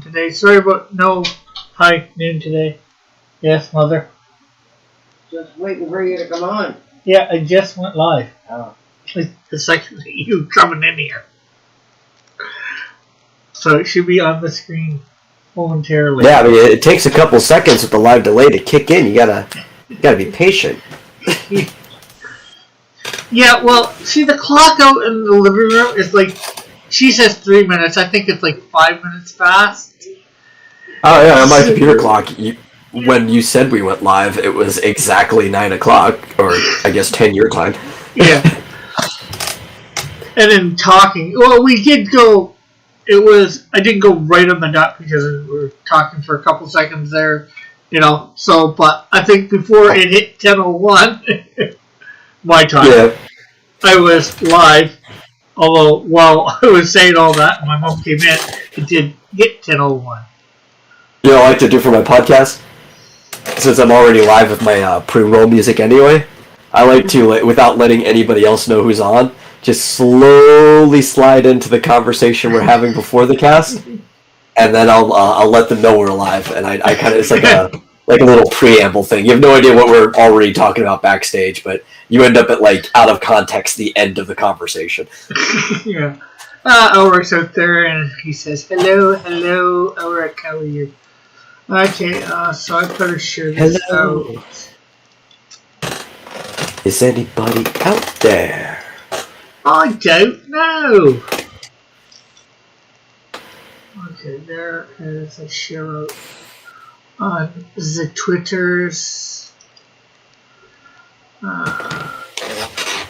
today. Sorry about no high noon today. Yes, Mother. Just waiting for you to come on. Yeah, I just went live. Oh. It's like you coming in here. So it should be on the screen momentarily. Yeah, I mean, it takes a couple seconds with the live delay to kick in. You gotta be patient. Yeah, well, see, the clock out in the living room is like, she says 3 minutes. I think it's like 5 minutes fast. Oh yeah, on my computer clock, when you said we went live, it was exactly 9 o'clock, or I guess 10 your time. Yeah. And then talking. Well, we did go. I didn't go right on the dot because we were talking for a couple seconds there, So, but I think before it hit 10:01, my time, Yeah. I was live. Although while I was saying all that, my mom came in. It did hit 10:01. You know what I like to do for my podcast? Since I'm already live with my pre-roll music anyway, I like to, without letting anybody else know who's on, just slowly slide into the conversation we're having before the cast, and then I'll let them know we're live. And I kind of, it's like a little preamble thing. You have no idea what we're already talking about backstage, but you end up at out of context the end of the conversation. Yeah. Ulrich's out there and he says, hello, Ulrich, how are you? Okay, so I better share this out. Is anybody out there? I don't know. Okay, there is a share out on the Twitters.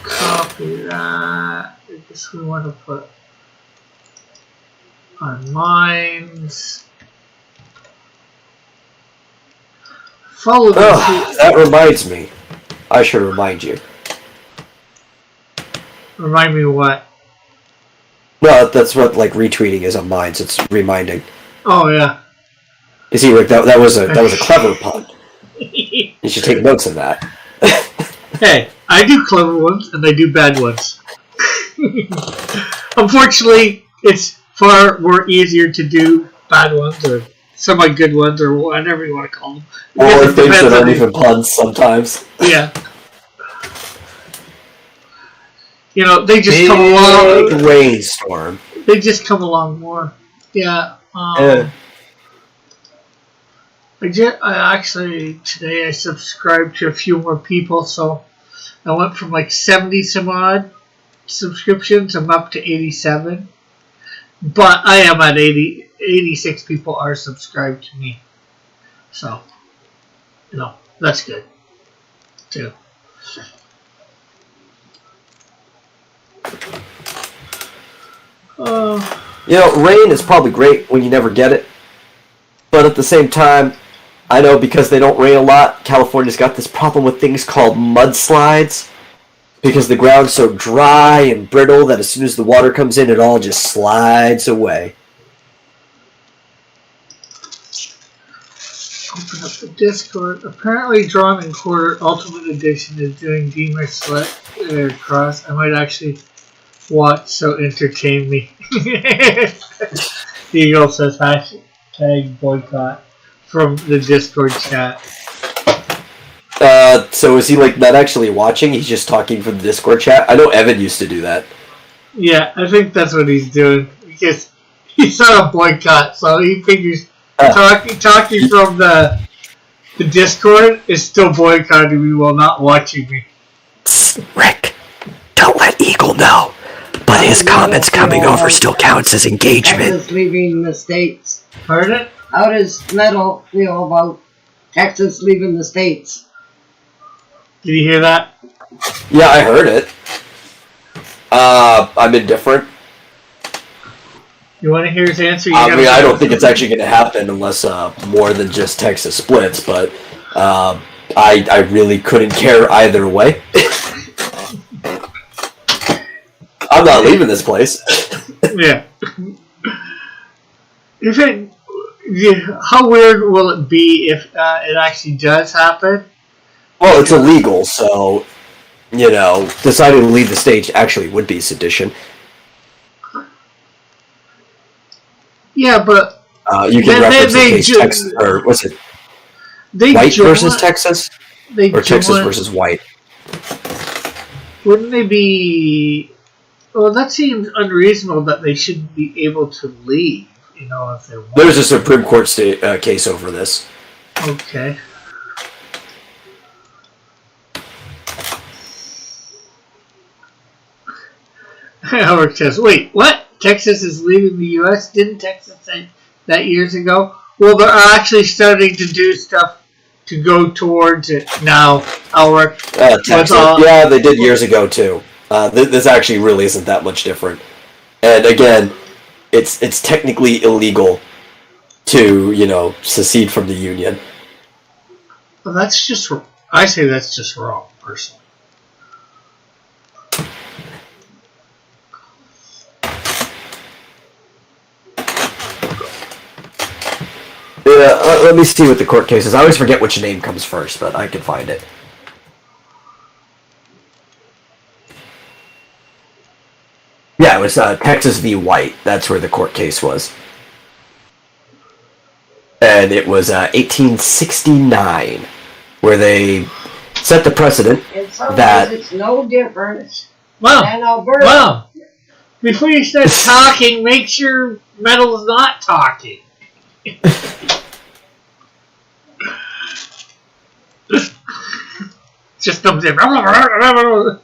Copy that. I guess we want to put on Minds. Follow them. Oh, that reminds me. I should remind you. Remind me what? No, that's what retweeting is on Minds. It's reminding. Oh yeah. You see, Rick, that was a clever pun. You should take notes of that. Hey, I do clever ones and I do bad ones. Unfortunately, it's far more easier to do bad ones or semi-good ones or whatever you want to call them. Or things that aren't even puns sometimes. Yeah. They just come along. Big rainstorm. They just come along more. Yeah. Today I subscribed to a few more people, so I went from 70 some odd subscriptions. I'm up to 87. But I am at 86 people are subscribed to me. So, that's good, too. Rain is probably great when you never get it. But at the same time, I know because they don't rain a lot, California's got this problem with things called mudslides. Because the ground's so dry and brittle that as soon as the water comes in, it all just slides away. Open up the Discord. Apparently, Drawn and Quarter Ultimate Edition is doing Demon Select Cross. I might actually watch, so entertain me. The Eagle says hashtag boycott from the Discord chat. So is he not actually watching? He's just talking from the Discord chat? I know Evan used to do that. Yeah, I think that's what he's doing. Because he's on a boycott, so he figures talking from the Discord is still boycotting me while not watching me. Rick, don't let Eagle know. But his comments coming over still counts as engagement. Texas leaving the States. Heard it? How does Metal feel about Texas leaving the States? Did you hear that? Yeah, I heard it. I'm indifferent. You want to hear his answer? I don't think it's actually going to happen unless more than just Texas splits, but I really couldn't care either way. I'm not leaving this place. Yeah. How weird will it be if it actually does happen? Well, it's illegal, so, deciding to leave the stage actually would be sedition. Yeah, but You can reference the they case ju- Texas, or what's it, they White join- versus Texas, they or Texas join- versus White. Wouldn't they be? Well, that seems unreasonable that they shouldn't be able to leave. If they want. There's a Supreme Court case over this. Okay. Howard says, "Wait, what? Texas is leaving the U.S.? Didn't Texas say that years ago?" Well, they're actually starting to do stuff to go towards it now, Howard. Texas. Yeah, they did years ago too. This actually really isn't that much different. And again, it's technically illegal to secede from the Union. Well, I say that's just wrong, personally. Yeah, let me see what the court case is. I always forget which name comes first, but I can find it. Yeah, it was Texas v. White. That's where the court case was. And it was 1869, where they set the precedent In some that... ways, it's no different Wow. than Alberta. Wow. Before you start talking, make sure Metal's not talking. Just comes in. Yeah, I know.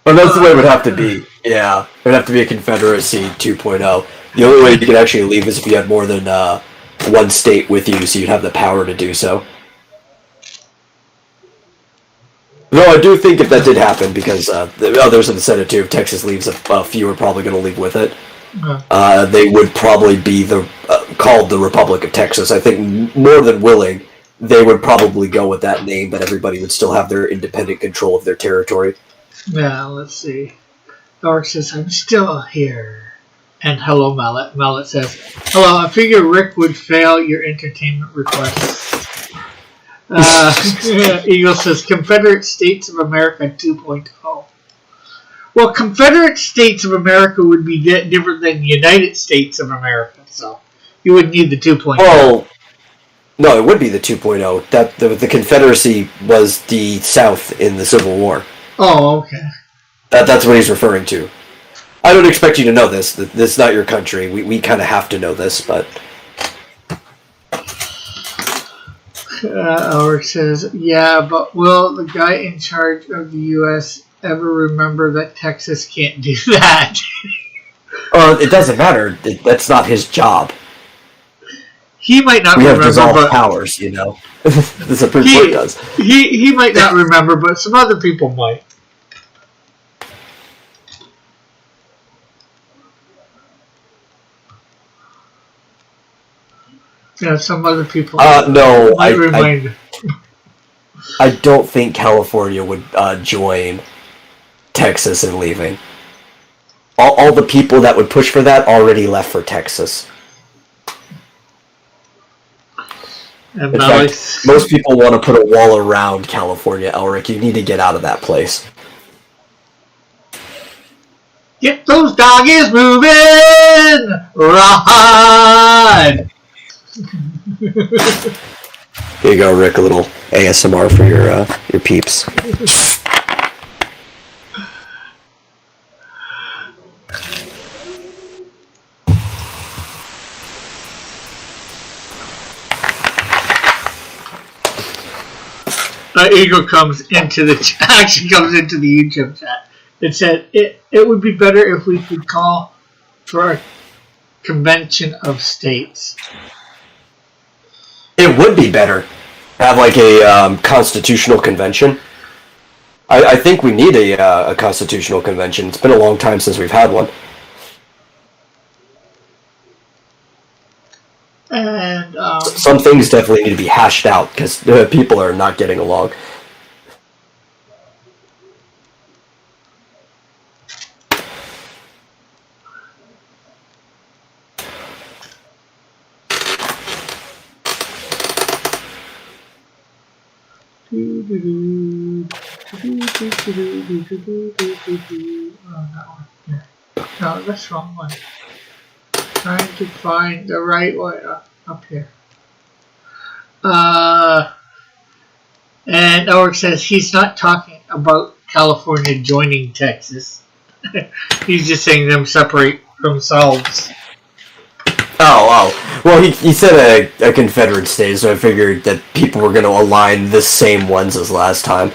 Well, that's the way it would have to be. Yeah, it would have to be a Confederacy 2.0. The only way you could actually leave is if you had more than one state with you, so you'd have the power to do so. Though I do think if that did happen, because the others have said it too, if Texas leaves, a few are probably going to leave with it. They would probably be called the Republic of Texas. I think more than willing, they would probably go with that name, but everybody would still have their independent control of their territory. Yeah, let's see. Dork says, "I'm still here." And hello, Mallet. Mallet says, "Hello, I figure Rick would fail your entertainment request." Eagle says, "Confederate States of America 2.0. Well, Confederate States of America would be different than United States of America, so you would need the 2.0. Well, no, it would be the 2.0. That the Confederacy was the South in the Civil War. Oh, okay. That's what he's referring to. I don't expect you to know this. This is not your country. We kind of have to know this, but... Or says, "Yeah, but will the guy in charge of the U.S. ever remember that Texas can't do that?" It doesn't matter. That's not his job. He might not We have remember, dissolved but powers, The Supreme Court does. he might not remember, but some other people might. Yeah, some other people No, might remind. I don't think California would join Texas in leaving. All the people that would push for that already left for Texas. And In now fact, most people want to put a wall around California, Elric. You need to get out of that place. Get those doggies moving! Ride! Here you go, Rick. A little ASMR for your peeps. Eagle comes into the YouTube chat. It said it would be better if we could call for a convention of states. It would be better to have like a constitutional convention. I think we need a constitutional convention. It's been a long time since we've had one. And some things definitely need to be hashed out because people are not getting along. No, that's the wrong one. Trying to find the right one up here. And Elric says he's not talking about California joining Texas. He's just saying them separate themselves. Oh. Well, he said a Confederate state, so I figured that people were going to align the same ones as last time.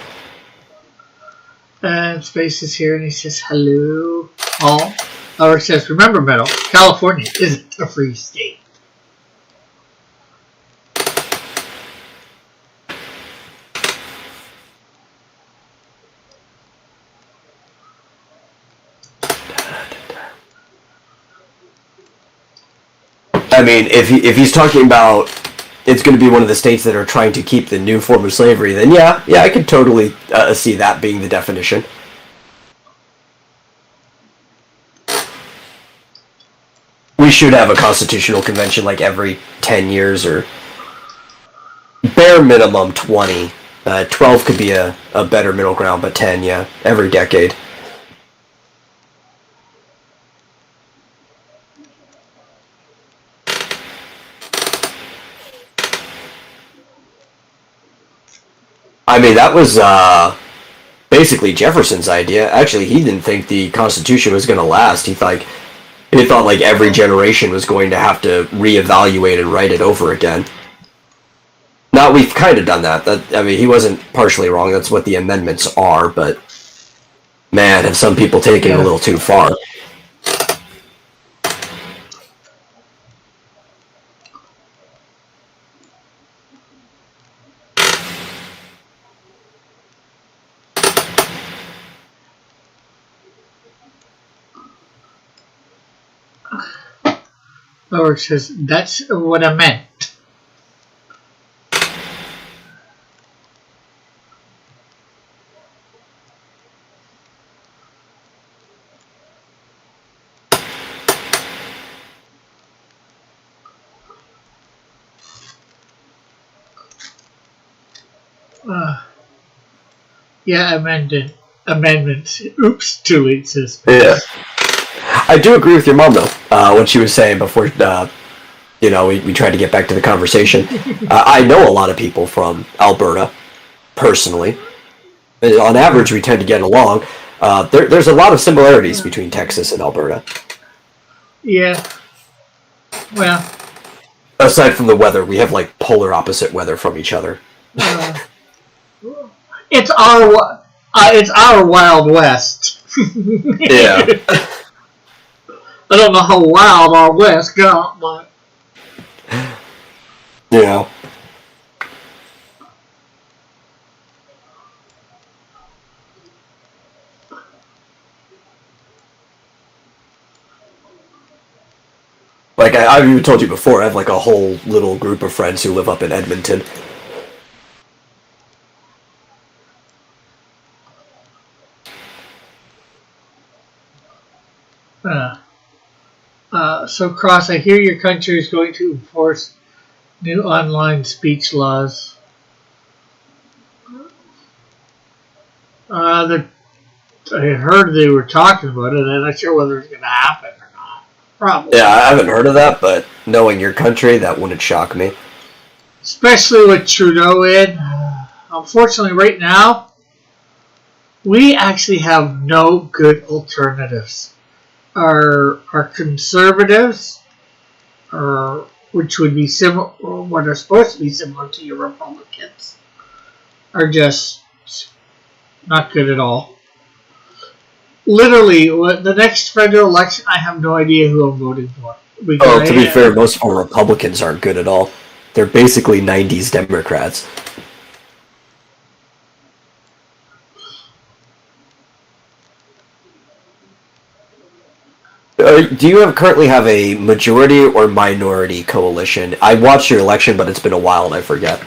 And Space is here, and he says, hello, all. Elric says, remember, Metal, California isn't a free state. I mean, if he's talking about it's going to be one of the states that are trying to keep the new form of slavery, then yeah, I could totally see that being the definition. We should have a constitutional convention like every 10 years, or bare minimum 20. 12 could be a better middle ground, but 10, yeah, every decade. I mean, that was basically Jefferson's idea. Actually, he didn't think the Constitution was going to last. He thought like every generation was going to have to reevaluate and write it over again. Now, we've kind of done that. I mean, he wasn't partially wrong. That's what the amendments are, but man, have some people taken it a little too far. Elric says, that's what I meant. Yeah, amendments. Oops, too late, says. Yeah. I do agree with your mom, though, what she was saying before, we tried to get back to the conversation. I know a lot of people from Alberta, personally. On average, we tend to get along. There's a lot of similarities between Texas and Alberta. Yeah. Well. Aside from the weather, we have, like, polar opposite weather from each other. It's our Wild West. Yeah. I don't know how wild our West got, but yeah. Like I've even told you before, I have like a whole little group of friends who live up in Edmonton. So Cross, I hear your country is going to enforce new online speech laws. I heard they were talking about it. I'm not sure whether it's going to happen or not. Probably. Yeah, I haven't heard of that, but knowing your country, that wouldn't shock me. Especially with Trudeau in. Unfortunately, right now, we actually have no good alternatives. Our conservatives, which would be similar, what are supposed to be similar to your Republicans, are just not good at all. Literally, the next federal election, I have no idea who I'm voting for. To be fair, most of our Republicans aren't good at all. They're basically 90s Democrats. Do you currently have a majority or minority coalition? I watched your election, but it's been a while and I forget.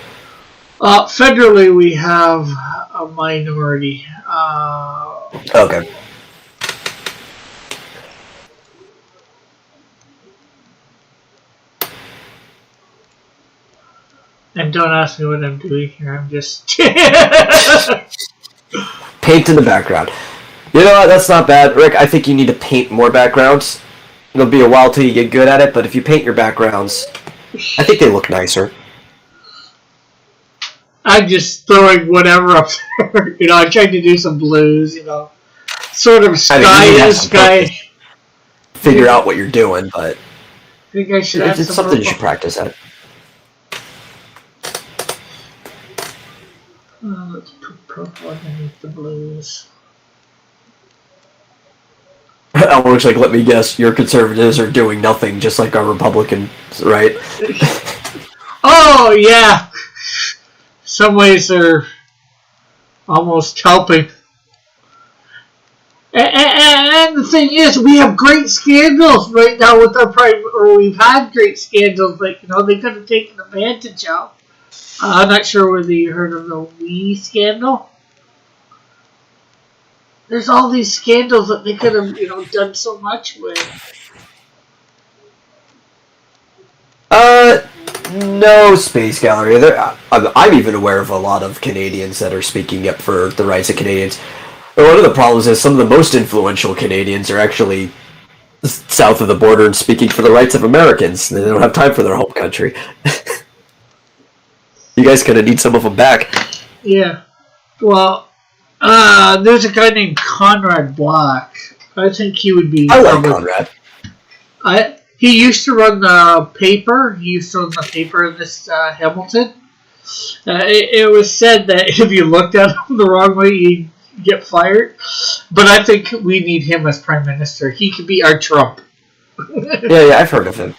Federally, we have a minority. Okay. And don't ask me what I'm doing here. I'm just paint in the background. You know what? That's not bad, Rick. I think you need to paint more backgrounds. It'll be a while till you get good at it, but if you paint your backgrounds, I think they look nicer. I'm just throwing whatever up there. I tried to do some blues, sort of sky. Figure out what you're doing, but I think I should it's something you should practice at. Let's put purple underneath the blues. Looks like, let me guess, your conservatives are doing nothing, just like our Republicans, right? Oh, yeah. Some ways they're almost helping. And the thing is, we have great scandals right now with our or we've had great scandals that, they could have taken advantage of. I'm not sure whether you heard of the Wii scandal. There's all these scandals that they could have, done so much with. No, Space Gallery. I'm even aware of a lot of Canadians that are speaking up for the rights of Canadians. But one of the problems is some of the most influential Canadians are actually south of the border and speaking for the rights of Americans. They don't have time for their home country. You guys kind of need some of them back. Yeah. Well, there's a guy named Conrad Black. I think he would be... I like Conrad. He used to run the paper. He used to run the paper in this Hamilton. It was said that if you looked at him the wrong way, you'd get fired. But I think we need him as Prime Minister. He could be our Trump. Yeah, I've heard of him.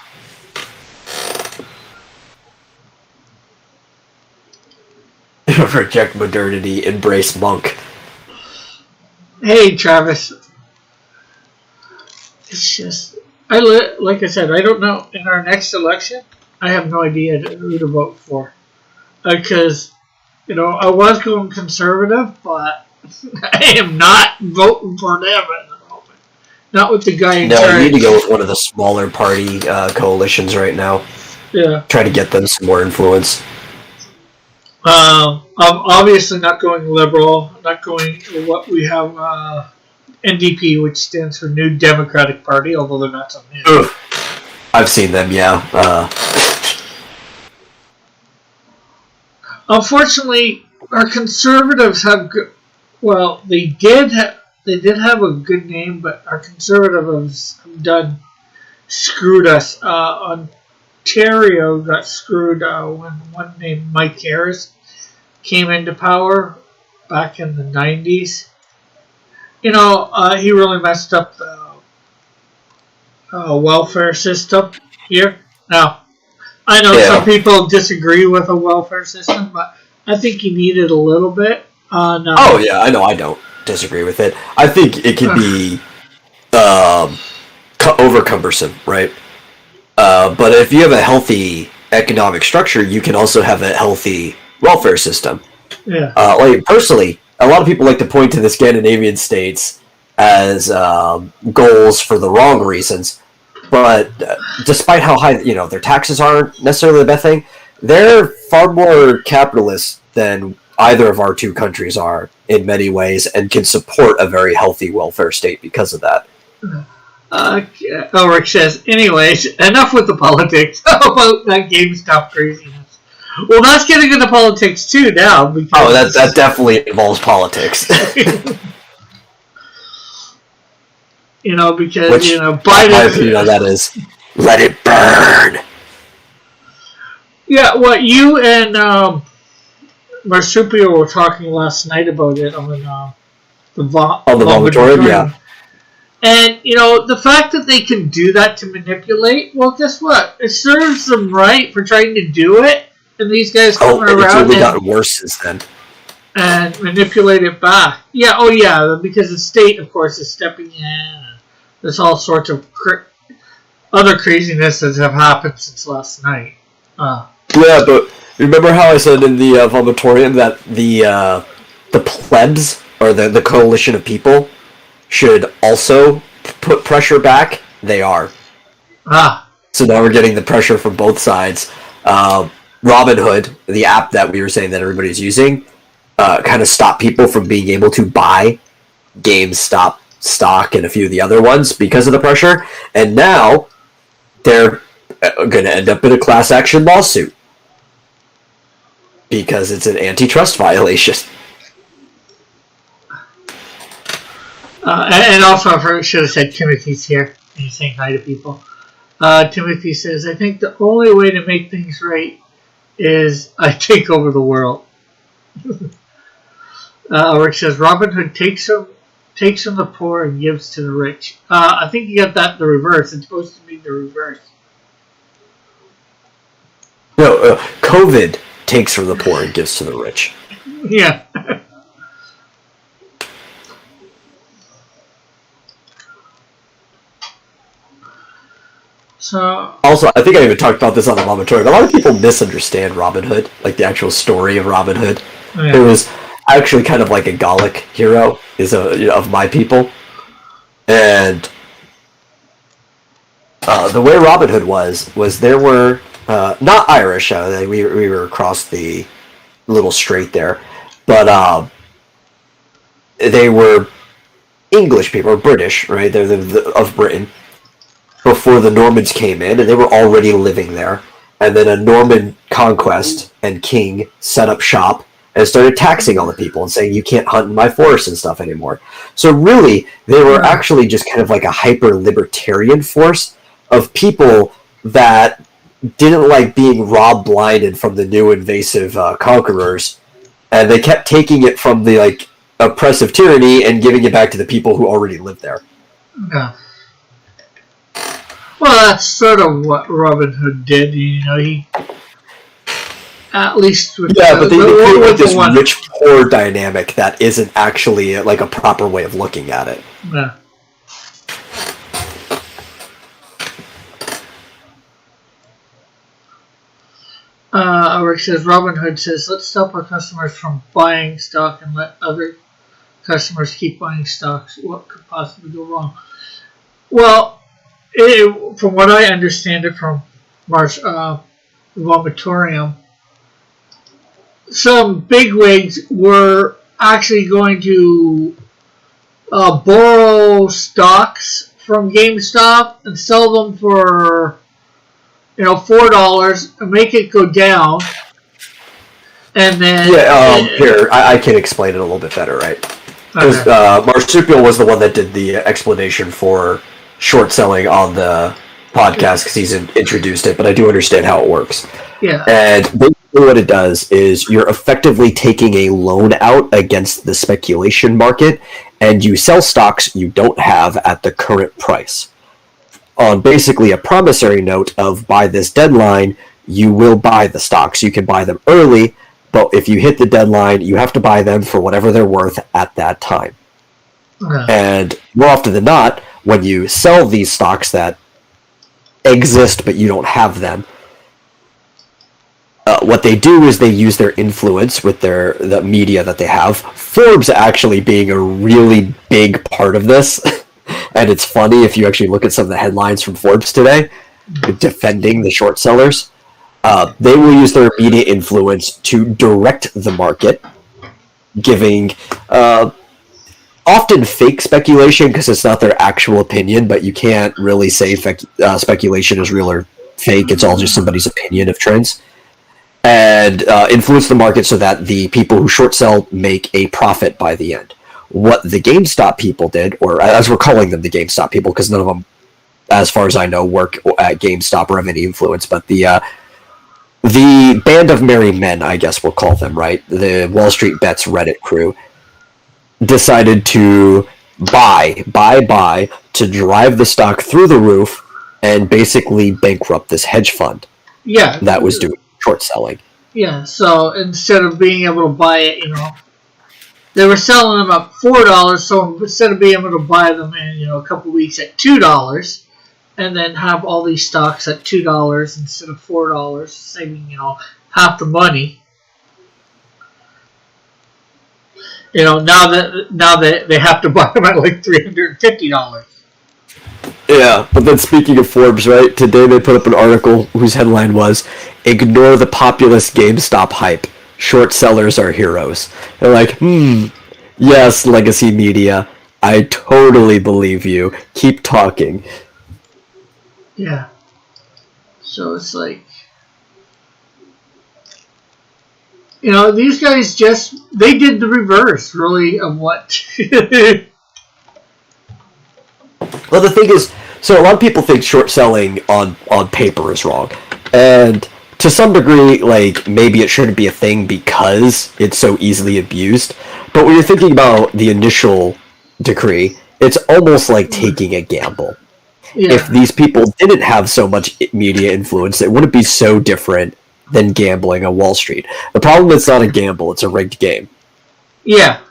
Reject modernity, embrace monk. Hey, Travis. It's just... like I said, I don't know. In our next election, I have no idea who to vote for. Because, I was going conservative, but I am not voting for them at the moment. Not with the guy in charge. No, you need to go with one of the smaller party coalitions right now. Yeah. Try to get them some more influence. I'm obviously not going liberal. Not going what we have... NDP, which stands for New Democratic Party, although they're not so new. Ugh. I've seen them, yeah. Unfortunately, our conservatives have they did have a good name, but our conservatives have screwed us. Ontario got screwed when one named Mike Harris came into power back in the 90s. He really messed up the welfare system here. Now, I know some people disagree with a welfare system, but I think he needed a little bit. Oh, yeah, I know I don't disagree with it. I think it can be over cumbersome, right? But if you have a healthy economic structure, you can also have a healthy welfare system. Yeah. Personally, a lot of people like to point to the Scandinavian states as goals for the wrong reasons, but despite how high their taxes aren't necessarily the best thing, they're far more capitalist than either of our two countries are in many ways, and can support a very healthy welfare state because of that. Rick says, anyways, enough with the politics. How about that GameStop craziness? Well, that's getting into politics too now. That definitely involves politics. Because Biden. My opinion on that is, let it burn. Yeah, what you and Marsupio were talking last night about it on the vomitorium, yeah. And the fact that they can do that to manipulate, well, guess what? It serves them right for trying to do it. And these guys come around it's only gotten worse since then. And manipulate it back. Yeah, because the state, of course, is stepping in. There's all sorts of other craziness that have happened since last night. Yeah, but remember how I said in the vomitorium that the plebs, or the coalition of people, should also put pressure back? They are. So now we're getting the pressure from both sides. Robinhood, the app that we were saying that everybody's using, kind of stopped people from being able to buy GameStop stock and a few of the other ones because of the pressure, and now they're going to end up in a class action lawsuit because it's an antitrust violation. And also, I should have said Timothy's here. He's saying hi to people. Timothy says, I think the only way to make things right is I take over the world. Rick says, Robin Hood takes from the poor and gives to the rich. I think you got that the reverse. It's supposed to be the reverse. No, COVID takes from the poor and gives to the rich. Yeah. So also, I think I even talked about this on the Momentary. A lot of people misunderstand Robin Hood, like the actual story of Robin Hood. yeah. It was actually kind of like a Gallic hero of my people, and the way Robin Hood was there were not Irish. We were across the little strait there, but they were English people, or British, right? They're of Britain. Before the Normans came in, and they were already living there. And then a Norman conquest and king set up shop and started taxing all the people and saying, you can't hunt in my forest and stuff anymore. So really, they were actually just kind of like a hyper-libertarian force of people that didn't like being robbed blinded from the new invasive conquerors. And they kept taking it from the like oppressive tyranny and giving it back to the people who already lived there. Yeah. Well, that's sort of what Robin Hood did. You know, he at least with but they create like this one rich-poor dynamic that isn't actually like a proper way of looking at it. Yeah. Rick says, Robin Hood says, let's stop our customers from buying stock and let other customers keep buying stocks. What could possibly go wrong? Well, from what I understand it from Vomitorium, some bigwigs were actually going to borrow stocks from GameStop and sell them for $4 and make it go down, and then here I can explain it a little bit better, right? Because Marsupial was the one that did the explanation for short selling on the podcast because he's introduced it, but I do understand how it works. Yeah. And basically what it does is you're effectively taking a loan out against the speculation market, and you sell stocks you don't have at the current price. On basically a promissory note of by this deadline, you will buy the stocks. You can buy them early, but if you hit the deadline, you have to buy them for whatever they're worth at that time. Okay. And more often than not, when you sell these stocks that exist but you don't have them, what they do is they use their influence with the media that they have. Forbes actually being a really big part of this. And it's funny if you actually look at some of the headlines from Forbes today, defending the short sellers. They will use their media influence to direct the market, giving often fake speculation because it's not their actual opinion, but you can't really say speculation is real or fake. It's all just somebody's opinion of trends. And influence the market so that the people who short sell make a profit by the end. What the GameStop people did, or as we're calling them the GameStop people, because none of them, as far as I know, work at GameStop or have any influence, but the band of merry men, I guess we'll call them, right? The Wall Street Bets Reddit crew decided to buy to drive the stock through the roof and basically bankrupt this hedge fund that was doing short selling. Yeah, so instead of being able to buy it, they were selling them at $4, so instead of being able to buy them in, a couple weeks at $2, and then have all these stocks at $2 instead of $4, saving, half the money. Now that they have to buy them at like $350. Yeah, but then speaking of Forbes, right, today they put up an article whose headline was, "Ignore the populist GameStop hype. Short sellers are heroes." They're like, yes, legacy media, I totally believe you. Keep talking. Yeah. So it's like, these guys they did the reverse, really, of what. Well, the thing is, so a lot of people think short selling on paper is wrong. And to some degree, like, maybe it shouldn't be a thing because it's so easily abused. But when you're thinking about the initial decree, it's almost like taking a gamble. Yeah. If these people didn't have so much media influence, it wouldn't be so different than gambling on Wall Street. The problem is it's not a gamble, it's a rigged game. Yeah.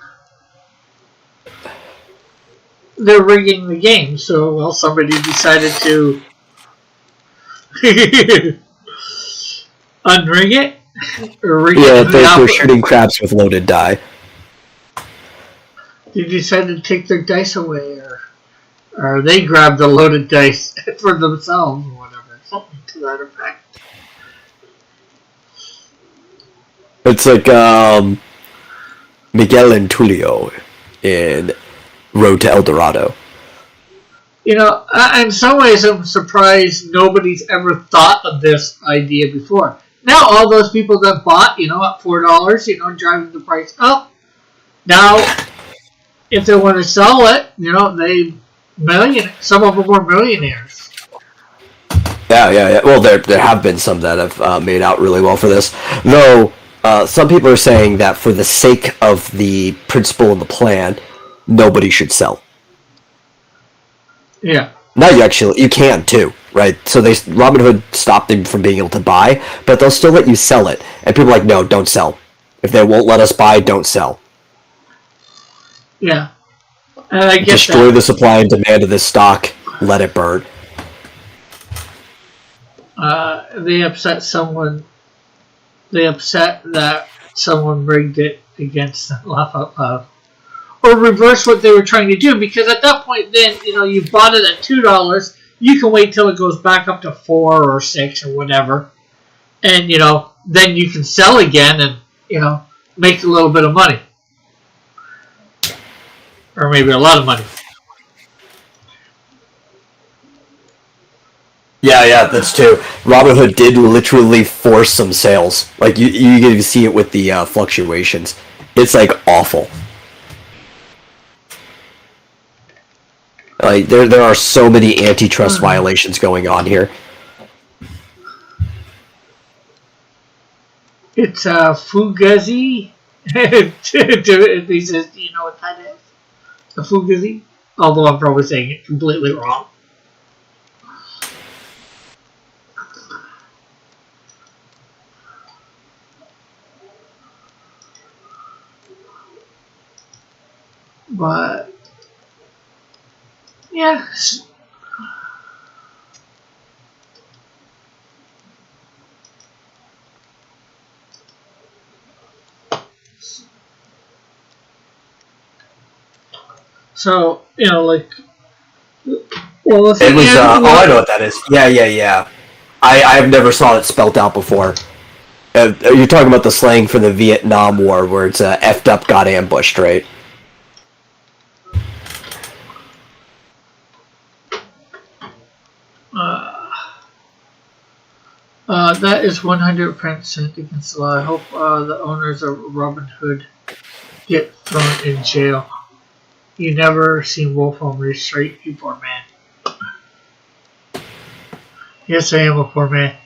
They're rigging the game, so, well, somebody decided to unrig it? Or rig it they're shooting craps with loaded die. They decided to take their dice away, or they grabbed the loaded dice for themselves, or whatever. Something to that effect. It's like Miguel and Tulio in Road to El Dorado. In some ways I'm surprised nobody's ever thought of this idea before. Now all those people that bought, at $4, driving the price up, now if they want to sell it, some of them are millionaires. Yeah. Well, there have been some that have made out really well for this. Though, some people are saying that for the sake of the principle and the plan, nobody should sell. Yeah. Now you can too, right? So Robinhood stopped them from being able to buy, but they'll still let you sell it. And people are like, no, don't sell. If they won't let us buy, don't sell. Yeah. And I get Destroy the supply and demand of this stock. Let it burn. They upset someone. They upset that someone rigged it against them. Laugh out loud. Or reverse what they were trying to do, because at that point then, you bought it at $2, you can wait till it goes back up to 4 or 6 or whatever. And, then you can sell again and, make a little bit of money. Or maybe a lot of money. Yeah, that's true. Robinhood did literally force some sales. Like, you get to see it with the fluctuations. It's, like, awful. Like, there are so many antitrust violations going on here. It's Fugazi. He says, do you know what that is? A Fugazi? Although I'm probably saying it completely wrong. But yeah. So, like, well, it was, I know what that is. Yeah. I have never saw it spelt out before. You're talking about the slang for the Vietnam War, where it's effed up, got ambushed, right? That is 100% against the law. I hope the owners of Robinhood get thrown in jail. You never seen Wolf on Main Street, you poor man. Yes, I am a poor man.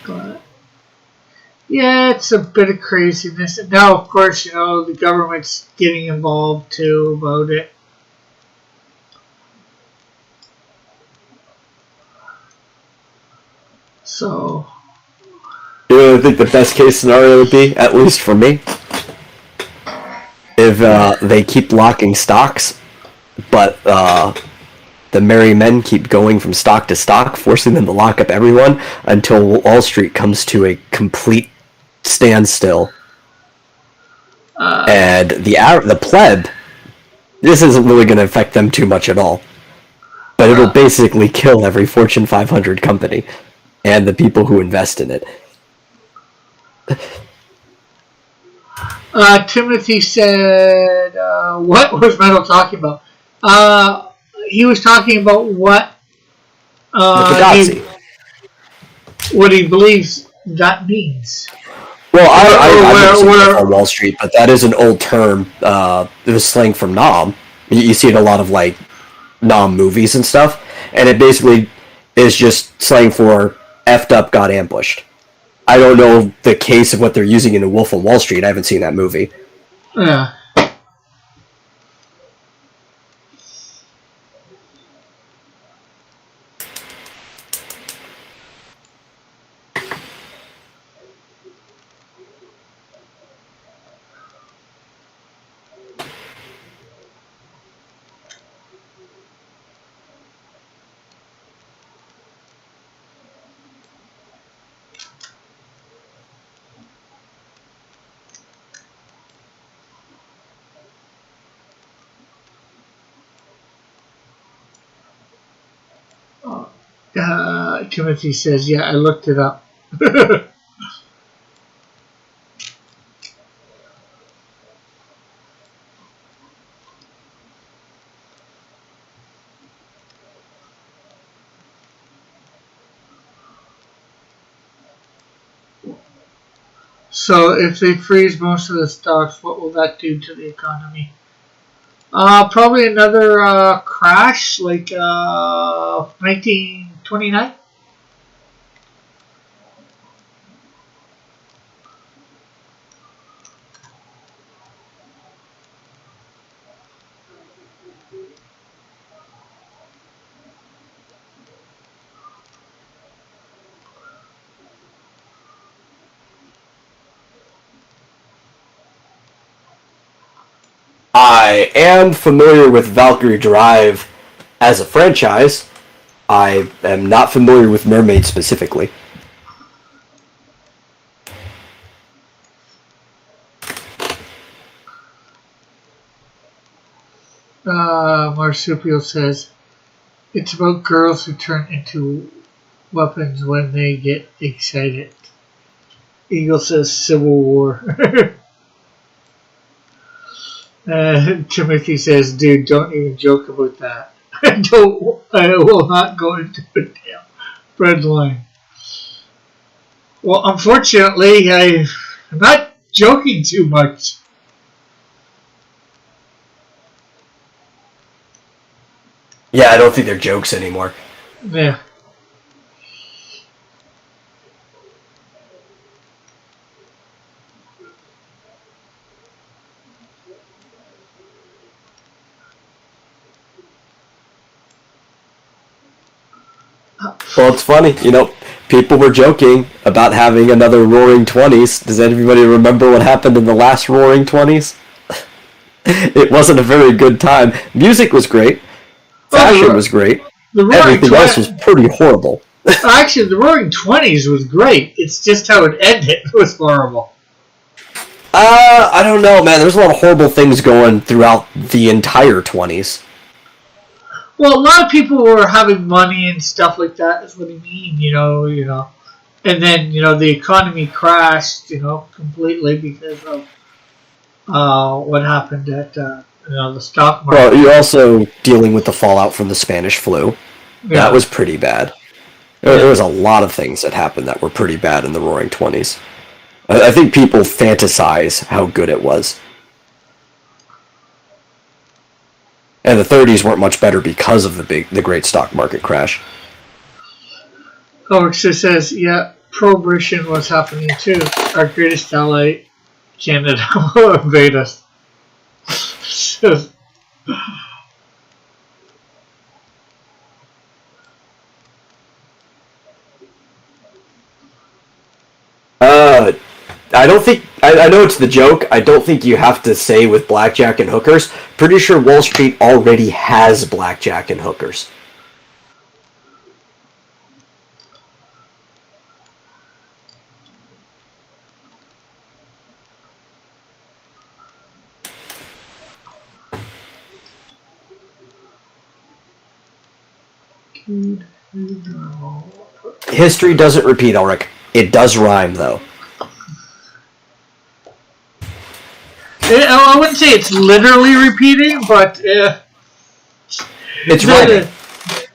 But yeah, it's a bit of craziness. And now, of course, the government's getting involved too about it. So, I think the best case scenario would be, at least for me, if they keep locking stocks, but The merry men keep going from stock to stock, forcing them to lock up everyone until Wall Street comes to a complete standstill. And the pleb, this isn't really going to affect them too much at all. But it'll basically kill every Fortune 500 company and the people who invest in it. Timothy said, what was Metal talking about? He was talking about what he believes that means. Well, I've seen on Wall Street, but that is an old term. It was slang from Nam. You see it in a lot of like Nam movies and stuff, and it basically is just slang for effed up, got ambushed. I don't know the case of what they're using in A Wolf of Wall Street. I haven't seen that movie. Yeah. Timothy says, yeah, I looked it up. So if they freeze most of the stocks, what will that do to the economy? Probably another crash, like 1929. I am familiar with Valkyrie Drive as a franchise. I am not familiar with Mermaid specifically. Marsupial says, it's about girls who turn into weapons when they get excited. Eagle says Civil War. Timothy says, dude, don't even joke about that. I will not go into a damn bread line. Well, unfortunately, I'm not joking too much. Yeah, I don't think they're jokes anymore. Yeah. Well, it's funny, people were joking about having another Roaring Twenties. Does anybody remember what happened in the last Roaring Twenties? It wasn't a very good time. Music was great. Fashion was great. Everything else was pretty horrible. Actually, the Roaring Twenties was great. It's just how it ended was horrible. I don't know, man. There's a lot of horrible things going throughout the entire 20s. Well, a lot of people were having money and stuff like that. That's what I mean, And then, the economy crashed, completely because of what happened at, the stock market. Well, you're also dealing with the fallout from the Spanish flu. Yeah. That was pretty bad. There was a lot of things that happened that were pretty bad in the Roaring Twenties. I think people fantasize how good it was. And the 30s weren't much better because of the great stock market crash. Alexa says, yeah, prohibition was happening too. Our greatest ally, Canada, will invade us. I don't think... I know it's the joke. I don't think you have to say with blackjack and hookers. Pretty sure Wall Street already has blackjack and hookers. No. History doesn't repeat, Ulrich. It does rhyme, though. I wouldn't say it's literally repeating, but It's rhyming.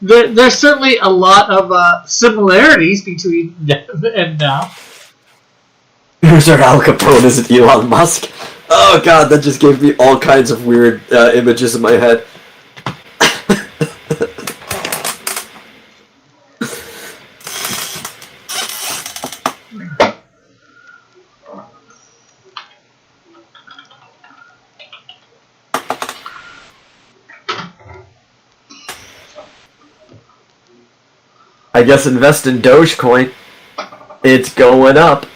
there's certainly a lot of similarities between them and now. Who's our Al Capone? Is it Elon Musk? Oh god, that just gave me all kinds of weird images in my head. I guess invest in Dogecoin. It's going up.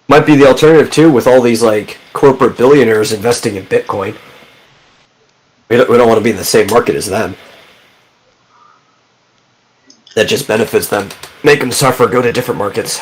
Might be the alternative too, with all these like corporate billionaires investing in Bitcoin. We don't want to be in the same market as them. That just benefits them. Make them suffer. Go to different markets.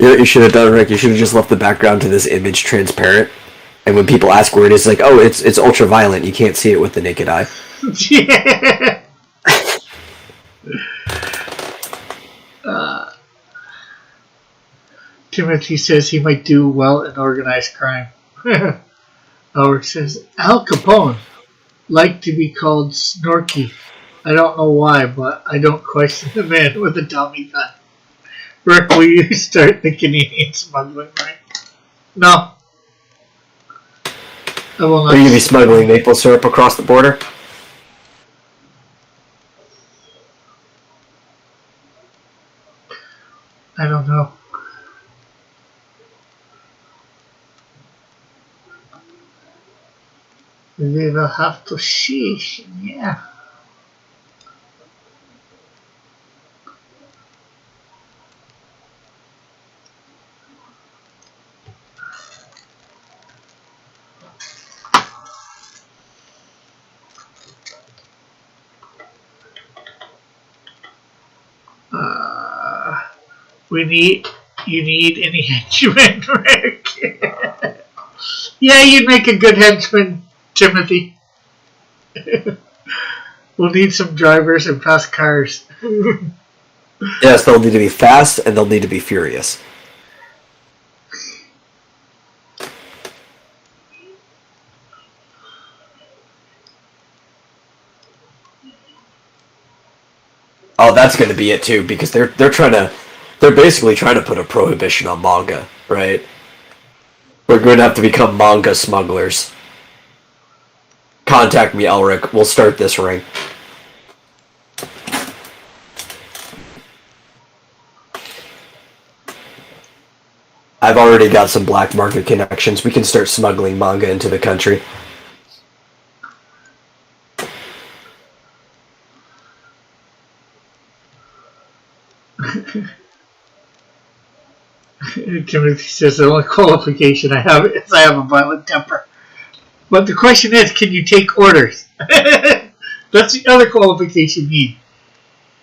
You know what you should have done, Rick? You should have just left the background to this image transparent. And when people ask where it is, like, oh, it's ultraviolet. You can't see it with the naked eye. Yeah. Timothy says he might do well in organized crime. Howard says, Al Capone liked to be called Snorky. I don't know why, but I don't question the man with a Tommy gun. Rick, will you start the Canadian smuggling ring? No. I will not. Are you going to be smuggling maple syrup across the border? I don't know. We will have to see. Yeah. You need any henchmen, Rick? Yeah, you'd make a good henchman, Timothy. We'll need some drivers and fast cars. Yes, they'll need to be fast and they'll need to be furious. Oh, that's going to be it too, because they're basically trying to put a prohibition on manga, right? We're going to have to become manga smugglers. Contact me, Elric. We'll start this ring. I've already got some black market connections. We can start smuggling manga into the country. Timothy says the only qualification I have is I have a violent temper. But the question is, can you take orders? That's the other qualification you need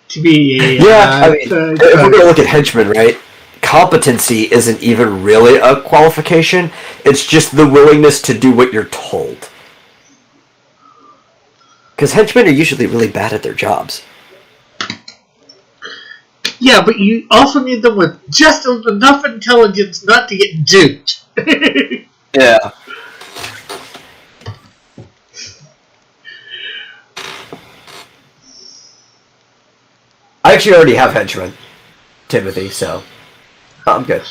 to be a... I mean, if we're going to look at henchmen, right? Competency isn't even really a qualification. It's just the willingness to do what you're told. Because henchmen are usually really bad at their jobs. Yeah, but you also need them with just enough intelligence not to get duped. Yeah. I actually already have henchmen, Timothy, so I'm good.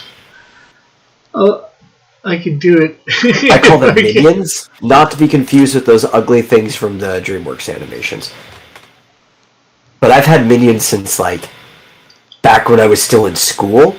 Oh, I can do it. I call them minions, not to be confused with those ugly things from the DreamWorks animations. But I've had minions since, like, back when I was still in school.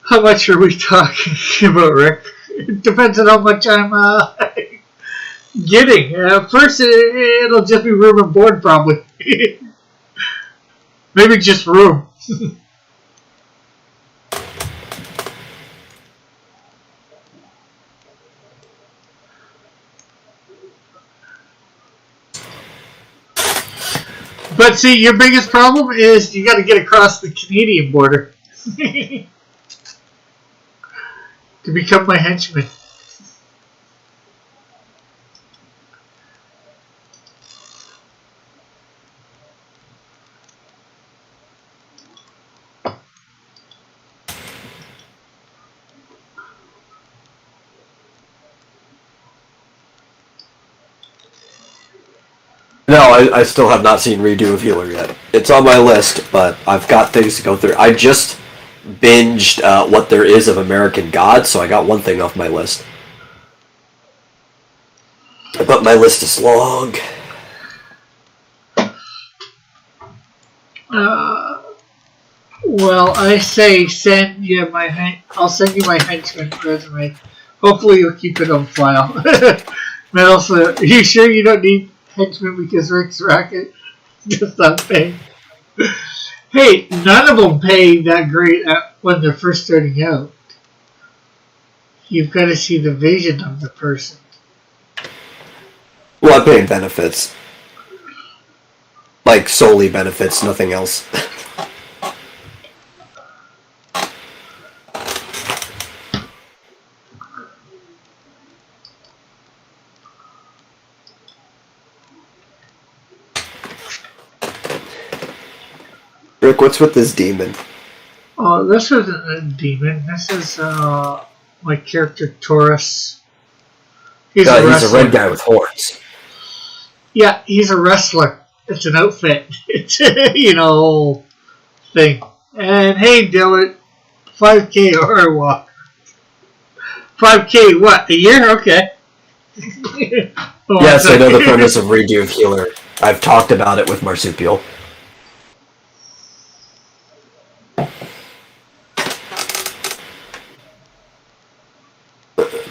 How much are we talking about, Rick? It depends on how much I'm getting. First, it'll just be room and board, probably. Maybe just room. But see, your biggest problem is you got to get across the Canadian border to become my henchman. No, I still have not seen Redo of Healer yet. It's on my list, but I've got things to go through. I just binged What There Is of American Gods, so I got one thing off my list. But my list is long. Well, I say send you I'll send you my henchman resume. Hopefully you'll keep it on file. And also, are you sure you don't need henchman because Rick's Racket just not paying? Hey, none of them pay that great when they're first starting out. You've got to see the vision of the person. Well, I'm paying benefits. Like, solely benefits, nothing else. Rick, what's with this demon? Oh, this isn't a demon. This is my character Taurus. He's a red guy with horns. Yeah, he's a wrestler. It's an outfit. It's thing. And hey, Dylan, 5K or what? 5K what? A year? Okay. Yes, I know the premise of Redo of Healer. I've talked about it with Marsupial.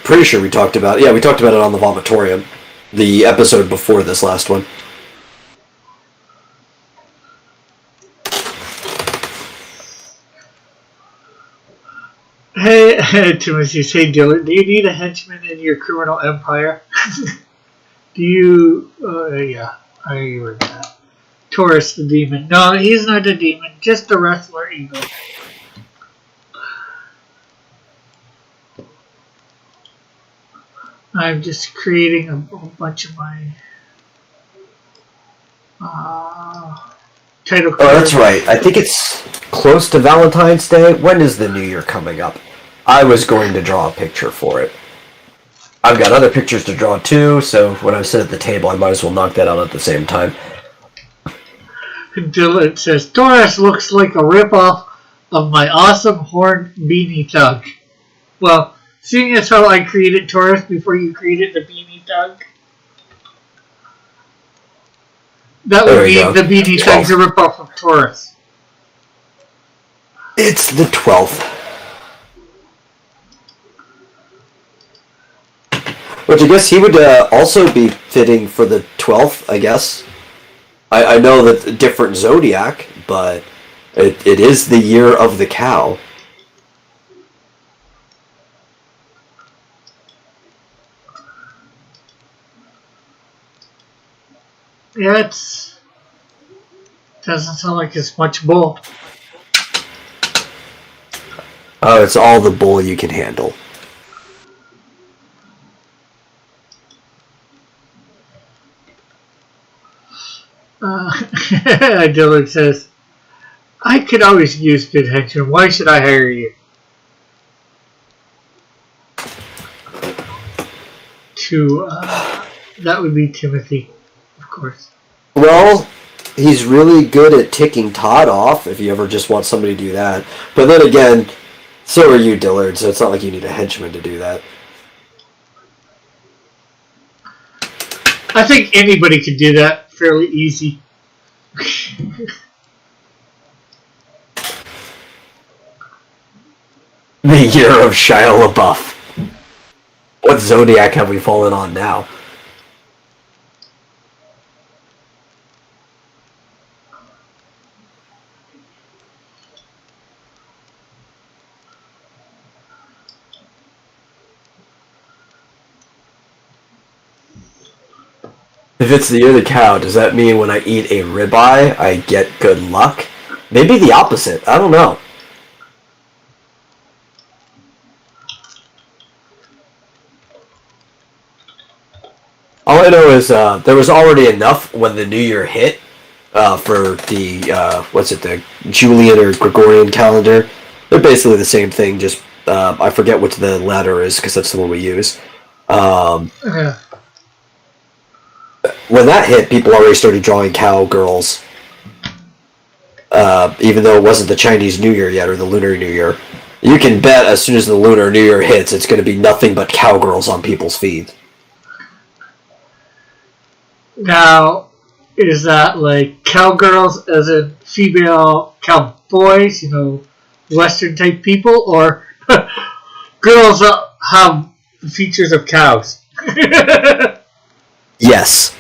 Pretty sure we talked about it. Yeah, we talked about it on the Vomitorium. The episode before this last one. Hey, Timothy, hey, Dylan, do you need a henchman in your criminal empire? Do you... yeah, I agree with that. Taurus the demon. No, he's not a demon, just a wrestler eagle. I'm just creating a bunch of my title cards. Oh, that's right. I think it's close to Valentine's Day. When is the New Year coming up? I was going to draw a picture for it. I've got other pictures to draw too, so when I sit at the table, I might as well knock that out at the same time. Dylan says, Taurus looks like a ripoff of my awesome horn beanie thug. Well, seeing as how I created Taurus before you created the beanie thug, that would be the beanie thug's a ripoff of Taurus. It's the 12th. Which I guess he would also be fitting for the 12th, I guess. I know that a different zodiac, but it is the year of the cow. Yeah, doesn't sound like it's much bull. Oh, it's all the bull you can handle. Dylan says, I could always use good henchmen. Why should I hire you? That would be Timothy, of course. Well, he's really good at ticking Todd off if you ever just want somebody to do that. But then again, so are you, Dillard, so it's not like you need a henchman to do that. I think anybody could do that fairly easy. The year of Shia LaBeouf. What zodiac have we fallen on now? If it's the year of the cow, does that mean when I eat a ribeye, I get good luck? Maybe the opposite. I don't know. All I know is there was already enough when the new year hit for the, the Julian or Gregorian calendar. They're basically the same thing, just I forget what the letter is because that's the one we use. Yeah. When that hit, people already started drawing cowgirls, even though it wasn't the Chinese New Year yet or the Lunar New Year. You can bet as soon as the Lunar New Year hits, it's going to be nothing but cowgirls on people's feed. Now, is that like cowgirls as in female cowboys, Western type people, or girls that have the features of cows? Yes.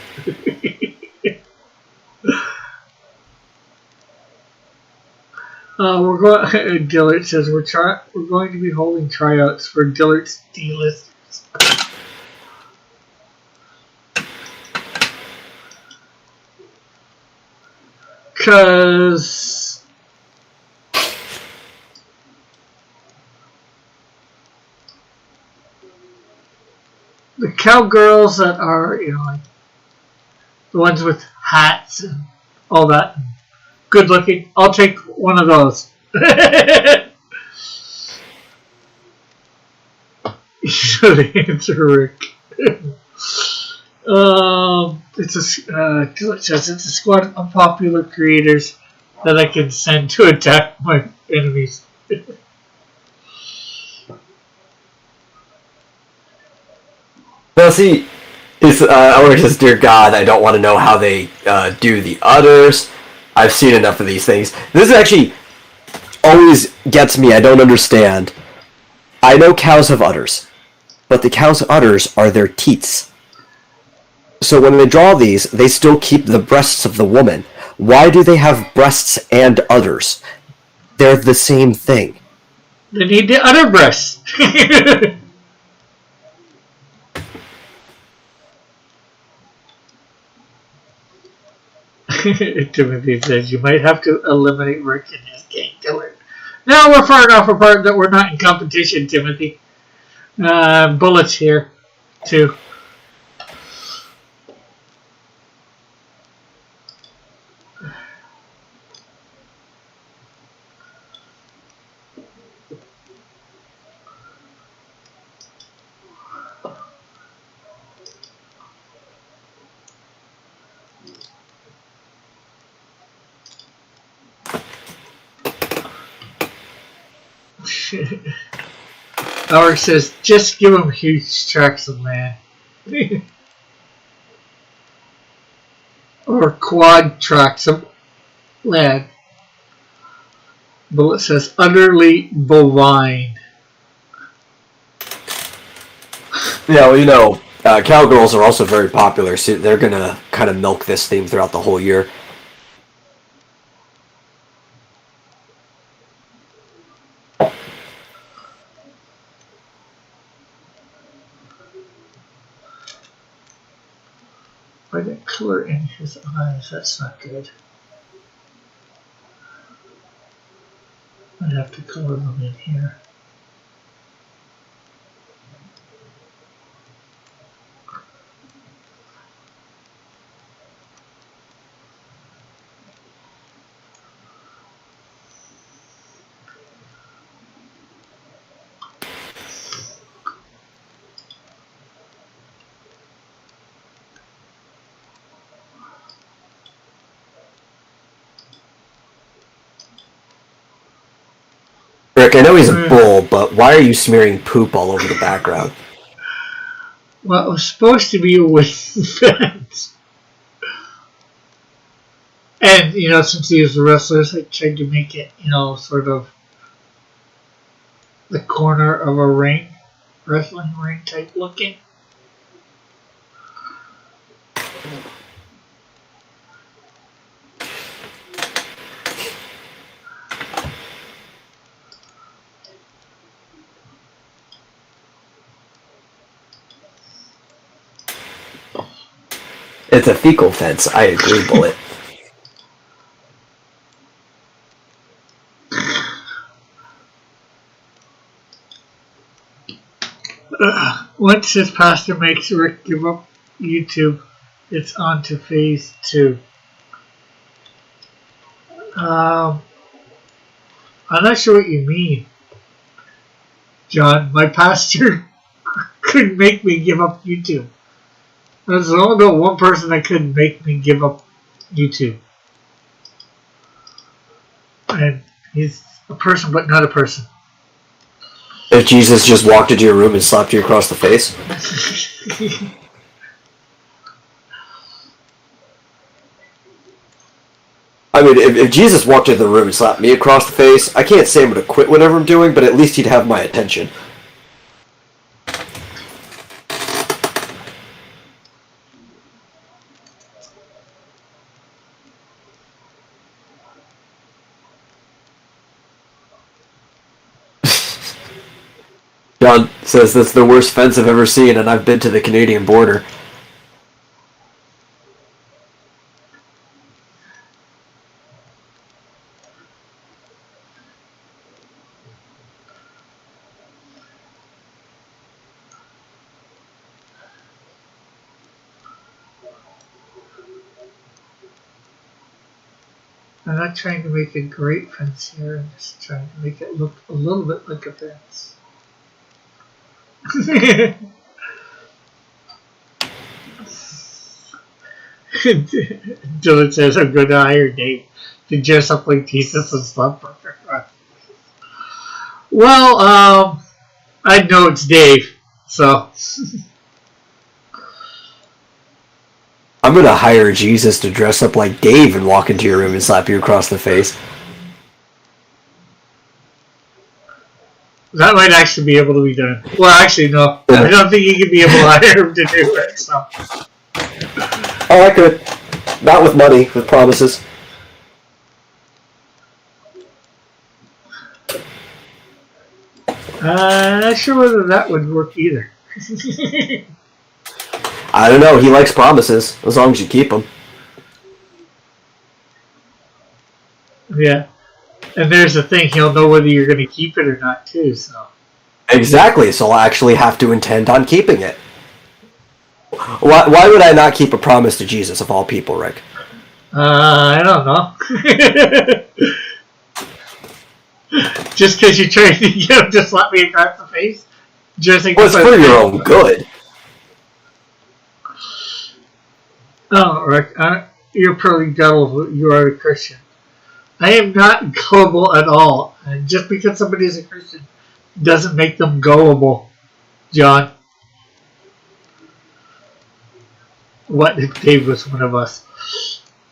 We're going. Dillard says we're going to be holding tryouts for Dillard's D-listers. Because the cowgirls that are, like the ones with hats and all that, good looking, I'll take one of those. You should answer, Rick. It's a squad of unpopular creators that I can send to attack my enemies. Well, see, or just, dear God, I don't want to know how they do the udders. I've seen enough of these things. This actually always gets me. I don't understand. I know cows have udders, but the cow's udders are their teats. So when they draw these, they still keep the breasts of the woman. Why do they have breasts and udders? They're the same thing. They need the udder breasts. Timothy says you might have to eliminate Rick and his gang killer. Now we're far enough apart that we're not in competition, Timothy. Bullets here, too. Howard says, just give him huge tracts of land. Or quad tracts of land. Bullet says, utterly bovine. Yeah, well, cowgirls are also very popular, so they're going to kind of milk this theme throughout the whole year. By the color in his eyes, that's not good. I'd have to color them in here. Rick, I know he's a Mm. bull, but why are you smearing poop all over the background? Well, it was supposed to be a wooden fence. And, since he was a wrestler, I tried to make it, sort of the corner of a ring, wrestling ring type looking. It's a fecal fence. I agree, Bullet. Once his pastor makes Rick give up YouTube, it's on to phase 2. I'm not sure what you mean, John. My pastor couldn't make me give up YouTube. There's only one person that couldn't make me give up YouTube. And he's a person, but not a person. If Jesus just walked into your room and slapped you across the face? I mean, if Jesus walked into the room and slapped me across the face, I can't say I'm going to quit whatever I'm doing, but at least he'd have my attention. John says that's the worst fence I've ever seen, and I've been to the Canadian border. I'm not trying to make a great fence here. I'm just trying to make it look a little bit like a fence. Dylan says, I'm going to hire Dave to dress up like Jesus and Slumber. Well, I know it's Dave, so. I'm going to hire Jesus to dress up like Dave and walk into your room and slap you across the face. That might actually be able to be done. Well, actually, no. Yeah. I don't think you could be able to hire him to do it, so. Oh, I could. Not with money, with promises. I'm not sure whether that would work either. I don't know. He likes promises, as long as you keep them. Yeah. And there's the thing, he'll know whether you're going to keep it or not, too, so. Exactly, so I'll actually have to intend on keeping it. Why would I not keep a promise to Jesus, of all people, Rick? I don't know. Just because you're trying to get him to slap me across the face? Just Well, it's for your own good. Oh, Rick, you're probably gullible. You are a Christian. I am not gullible at all. And just because somebody is a Christian doesn't make them gullible, John. What if Dave was one of us?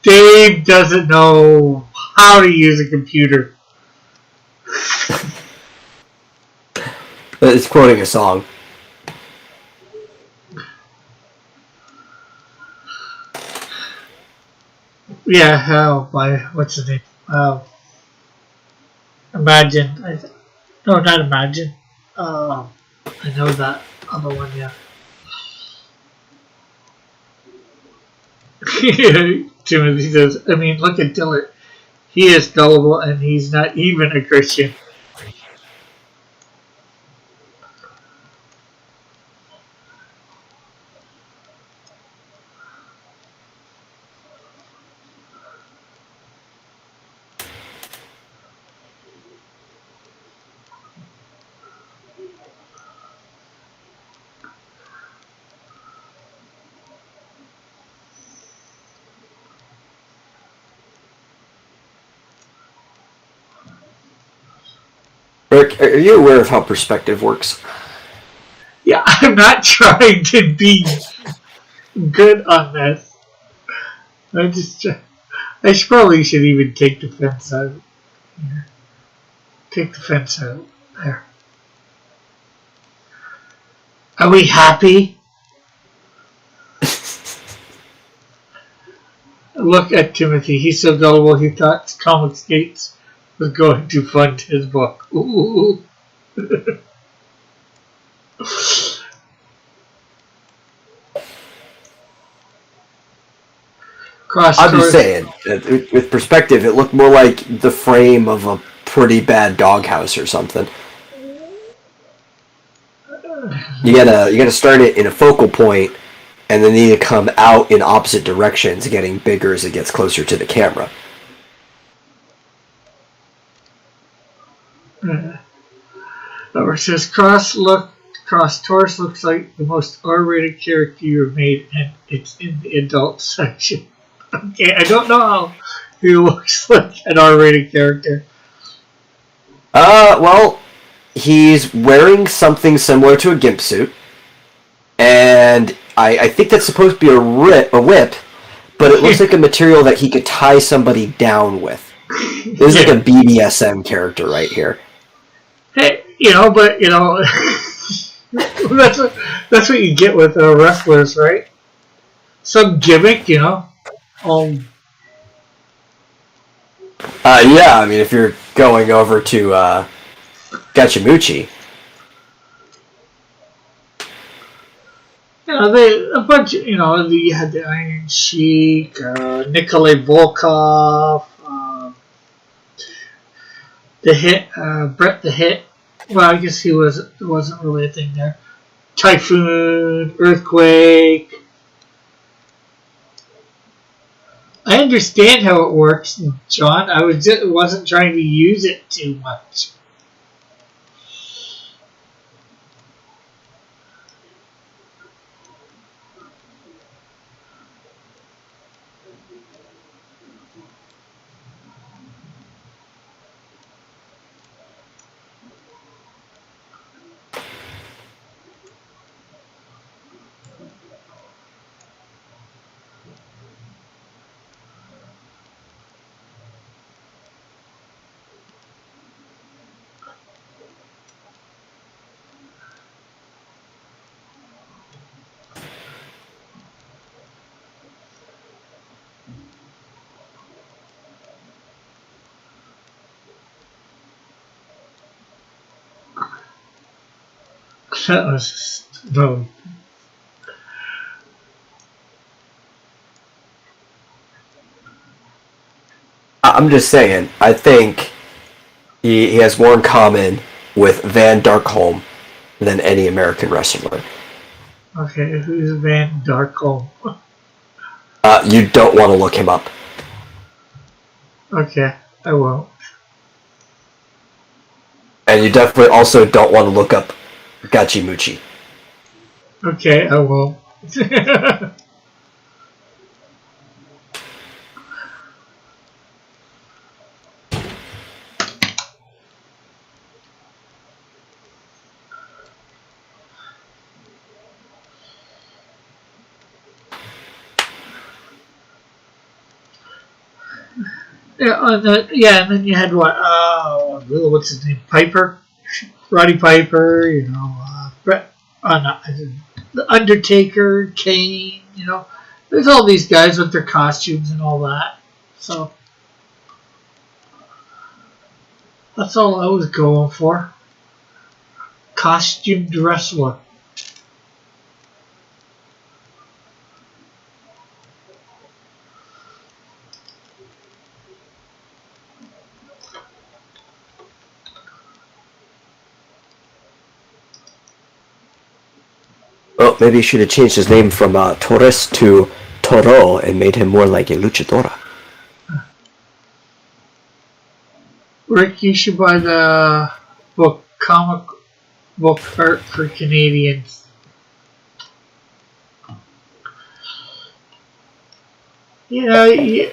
Dave doesn't know how to use a computer. It's quoting a song. Yeah, what's his name? Imagine. No, not Imagine. I know that other one, yeah. Timothy says, I mean, look at Dillard. He is gullible and he's not even a Christian. Eric, are you aware of how perspective works? Yeah, I'm not trying to be good on this. I probably should even take the fence out. Here. Take the fence out. There. Are we happy? Look at Timothy. He's so gullible he thought Comic Skates was going to fund his book. Ooh. I'm just saying, with perspective, it looked more like the frame of a pretty bad doghouse or something. You gotta start it in a focal point, and then need to come out in opposite directions, getting bigger as it gets closer to the camera. It says Cross Taurus looks like the most R-rated character you've made, and it's in the adult section. Okay, I don't know how he looks like an R-rated character. Well, he's wearing something similar to a gimp suit, and I think that's supposed to be a whip, but it looks like a material that he could tie somebody down with. This is like a BDSM character right here. Hey, but that's what you get with wrestlers, right? Some gimmick, Yeah, I mean, if you're going over to Gachimuchi. A bunch. You had the Iron Sheik, Nikolai Volkov, the Hit, Brett the Hit. Well, I guess it wasn't really a thing there. Typhoon, Earthquake. I understand how it works, John. I wasn't trying to use it too much. That was no. I'm just saying, I think he has more in common with Van Darkholm than any American wrestler. Okay, who's Van Darkholm? You don't want to look him up. Okay, I won't. And you definitely also don't want to look up Gachimuchi. Okay, I won't. And then you had what's his name? Piper, Roddy Piper. Brett. The Undertaker, Kane. There's all these guys with their costumes and all that. So that's all I was going for. Costumed wrestler. Well, maybe he should have changed his name from Torres to Toro and made him more like a luchadora. Rick, you should buy the comic book art for Canadians. You're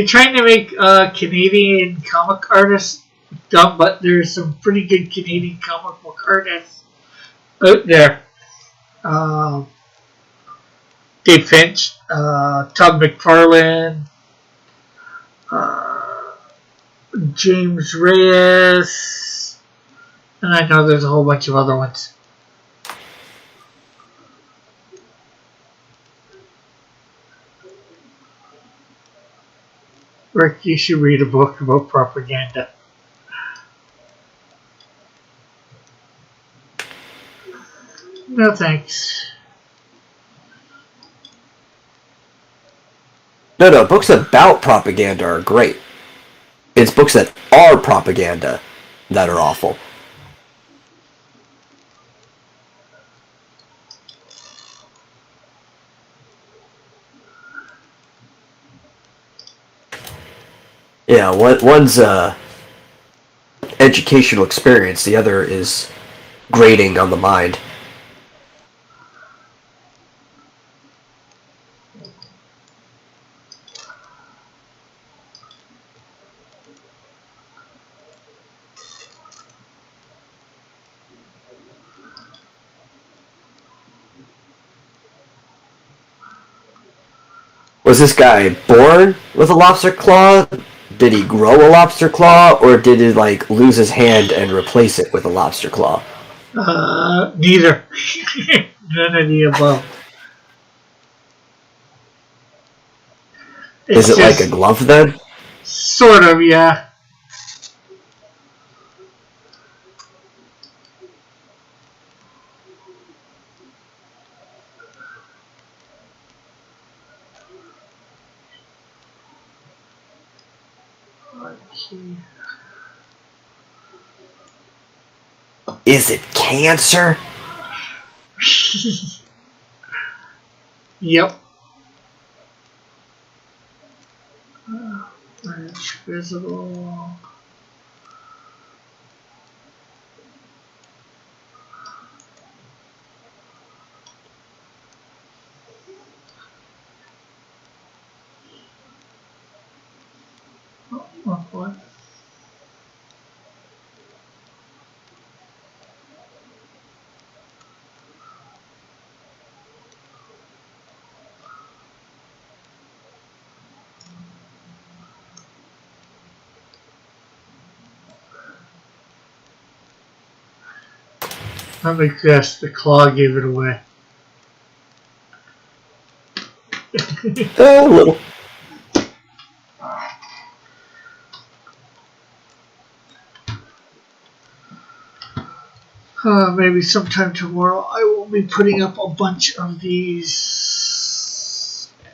trying to make Canadian comic artists dumb, but there's some pretty good Canadian comic book artists out there. Dave Finch, Todd McFarlane, James Reyes, and I know there's a whole bunch of other ones. Rick, you should read a book about propaganda. No thanks. No, books about propaganda are great. It's books that are propaganda that are awful. Yeah, one's educational experience, the other is grating on the mind. Was this guy born with a lobster claw? Did he grow a lobster claw, or did he like lose his hand and replace it with a lobster claw? Neither. None of the above. Is it like a glove then? Sort of, yeah. Okay. Is it cancer? Yep. It's visible. What? Let me guess, the claw gave it away. A little. Maybe sometime tomorrow I will be putting up a bunch of these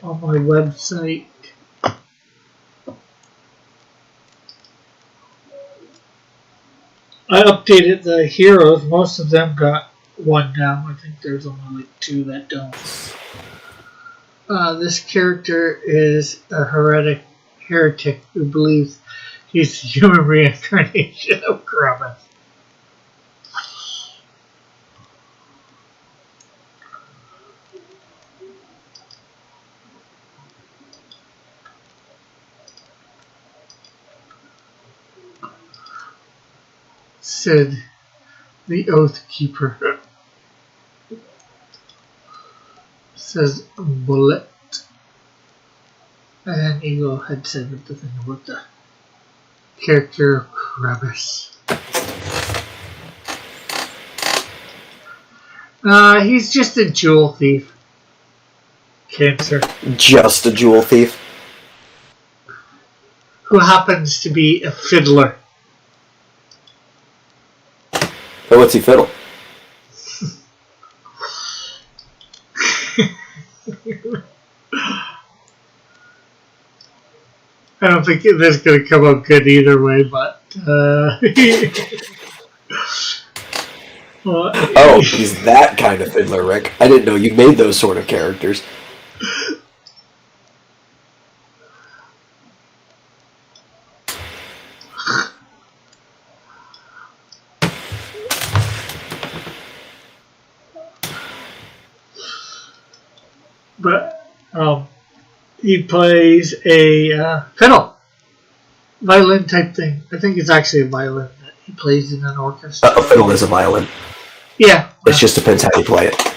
on my website. I updated the heroes. Most of them got one now. I think there's only like 2 that don't. This character is a heretic who believes he's the human reincarnation of Krampus. Said the Oath Keeper. Says bullet. And Eagle had said the thing about the character Krampus. He's just a jewel thief. Cancer. Just a jewel thief. Who happens to be a fiddler. Oh, what's he fiddle? I don't think this is going to come out good either way, but Oh, he's that kind of fiddler, Rick. I didn't know you made those sort of characters. But he plays a fiddle. violin type thing. I think it's actually a violin that he plays in an orchestra. A fiddle is a violin. Yeah. It just depends how you play it.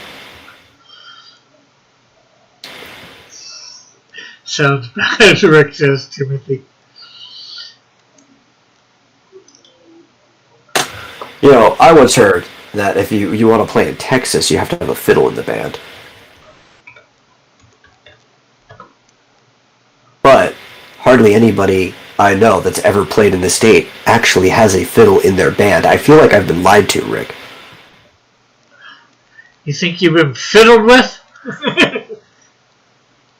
Sounds bad, Rick says, Timothy. You know, I once heard that if you want to play in Texas, you have to have a fiddle in the band. But hardly anybody I know that's ever played in the state actually has a fiddle in their band. I feel like I've been lied to, Rick. You think you've been fiddled with?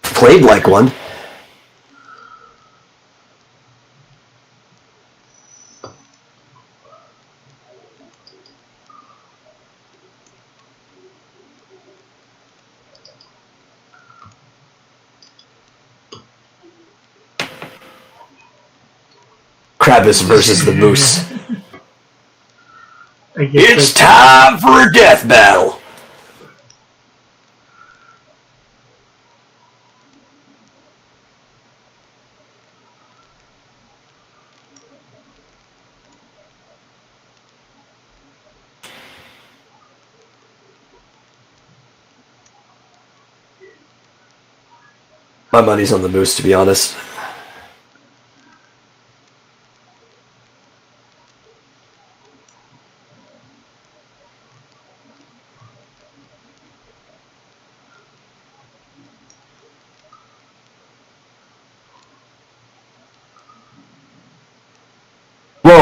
Played like one. Krampus versus the Moose. It's time for a death battle! My money's on the Moose, to be honest.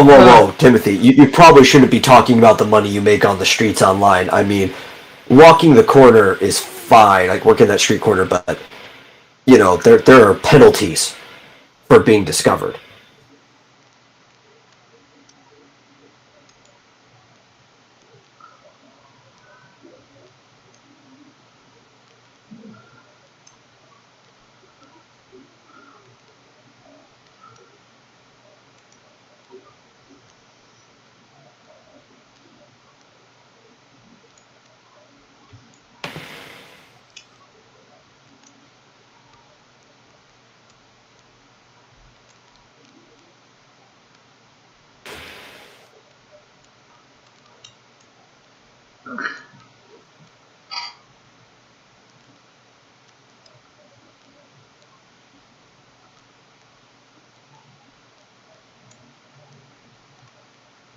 Whoa, Timothy, you probably shouldn't be talking about the money you make on the streets online. I mean, walking the corner is fine, like working that street corner, but, you know, there are penalties for being discovered.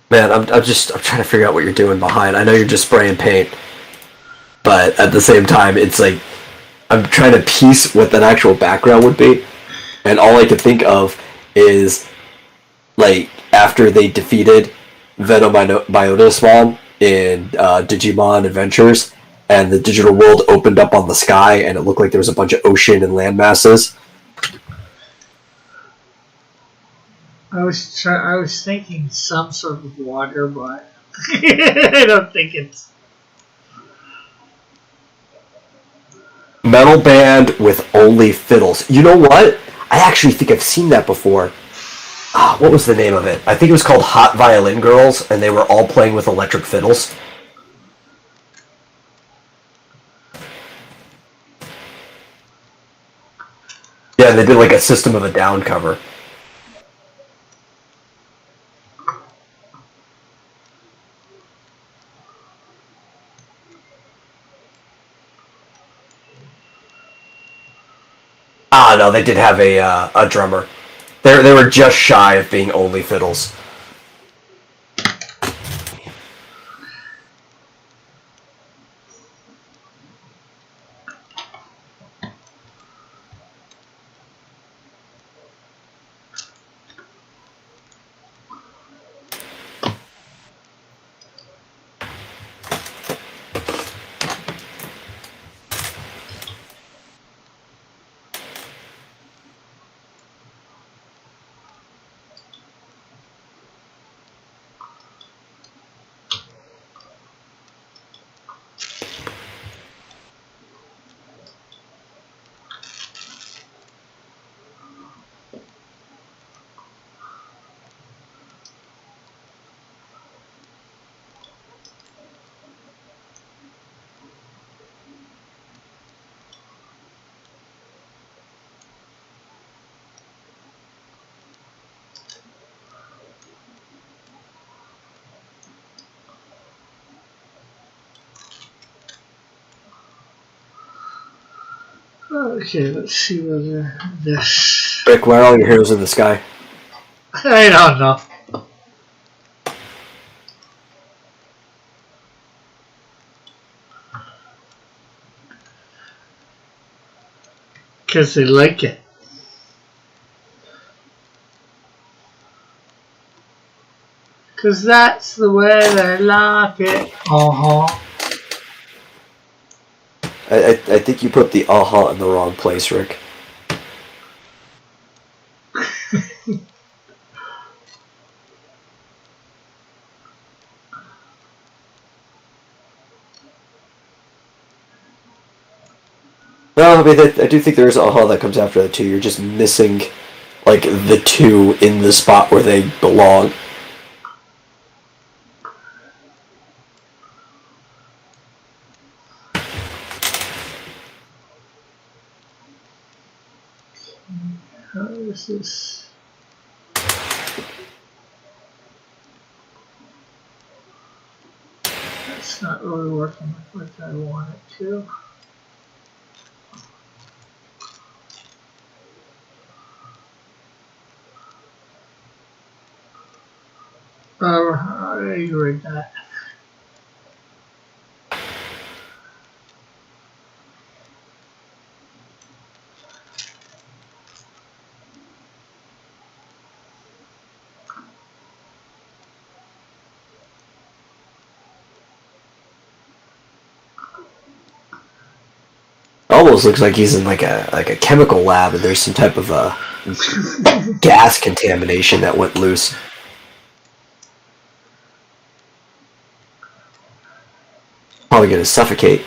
Man, I'm trying to figure out what you're doing behind. I know you're just spraying paint, but at the same time, it's like I'm trying to piece what that actual background would be, and all I could think of is like after they defeated Venom in Digimon Adventures, and the digital world opened up on the sky, and it looked like there was a bunch of ocean and land masses. I was thinking some sort of water, but I don't think it's Metal band with only fiddles. You know what? I actually think I've seen that before. What was the name of it? I think it was called Hot Violin Girls, and they were all playing with electric fiddles. Yeah, they did like a System of a Down cover. No, they did have a drummer. They were just shy of being only fiddles. Okay, let's see whether this. Rick, where are all your heroes in the sky? I don't know. Because they like it. Because that's the way they like it. I think you put the aha in the wrong place, Rick. No, I mean, I do think there is aha that comes after the two. You're just missing, like, the two in the spot where they belong. How is this? That's not really working like I want it to. I read that. Almost looks like he's in like a chemical lab, and there's some type of gas contamination that went loose. Probably gonna suffocate.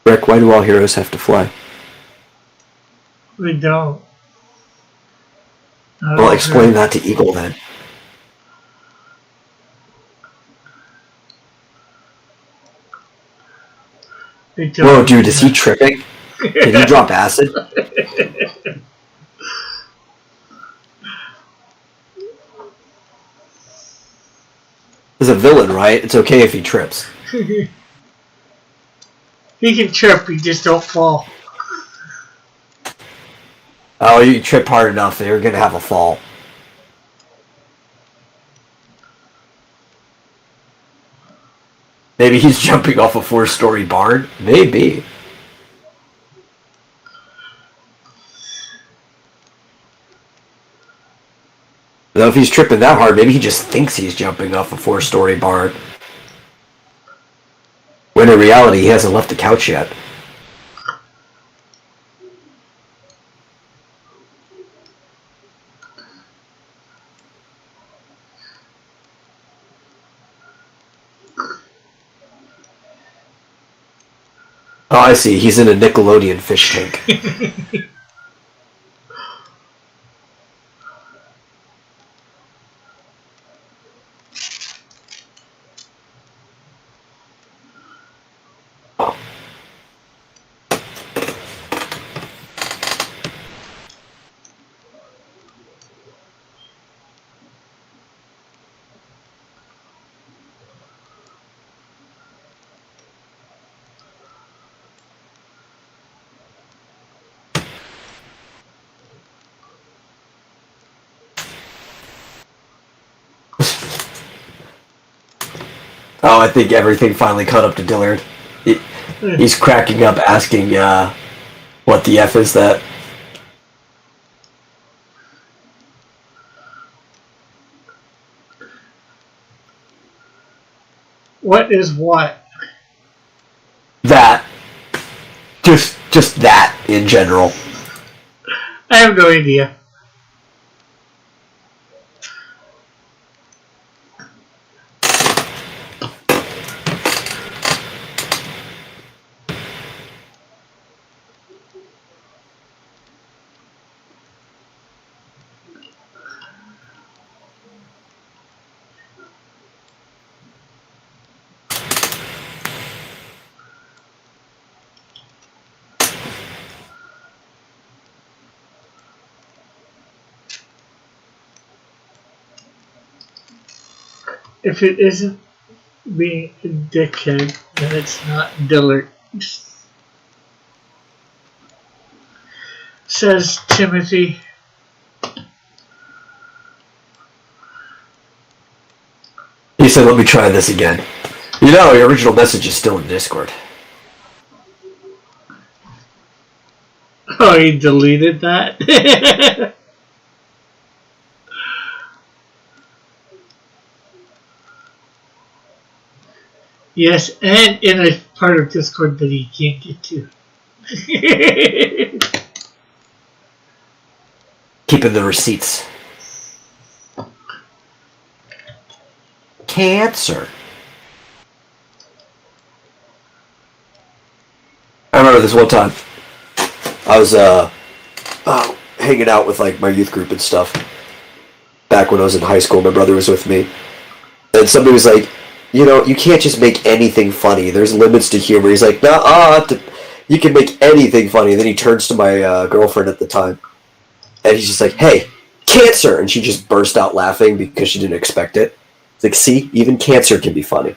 Rick, why do all heroes have to fly? We don't. Well, explain that to Eagle then. Whoa, dude, is he tripping? Did he drop acid? He's a villain, right? It's okay if he trips. He can trip, he just don't fall. Oh, you trip hard enough, they're gonna have a fall. Maybe he's jumping off a 4-story barn? Maybe. Though if he's tripping that hard, maybe he just thinks he's jumping off a 4-story barn. When in reality, he hasn't left the couch yet. Oh, I see. He's in a Nickelodeon fish tank. Oh, I think everything finally caught up to Dillard. He's cracking up, asking, what the F is that? What is what? That. Just that, in general. I have no idea. If it isn't being a dickhead, then it's not Dillard. Says Timothy. He said, let me try this again. You know, your original message is still in Discord. Oh, he deleted that? Yes, and in a part of Discord that he can't get to. Keeping the receipts. Cancer. I remember this one time. I was hanging out with like my youth group and stuff. Back when I was in high school, my brother was with me. And somebody was like, you know, you can't just make anything funny. There's limits to humor. He's like, nah, you can make anything funny. And then he turns to my girlfriend at the time. And he's just like, hey, cancer! And she just burst out laughing because she didn't expect it. It's like, see, even cancer can be funny.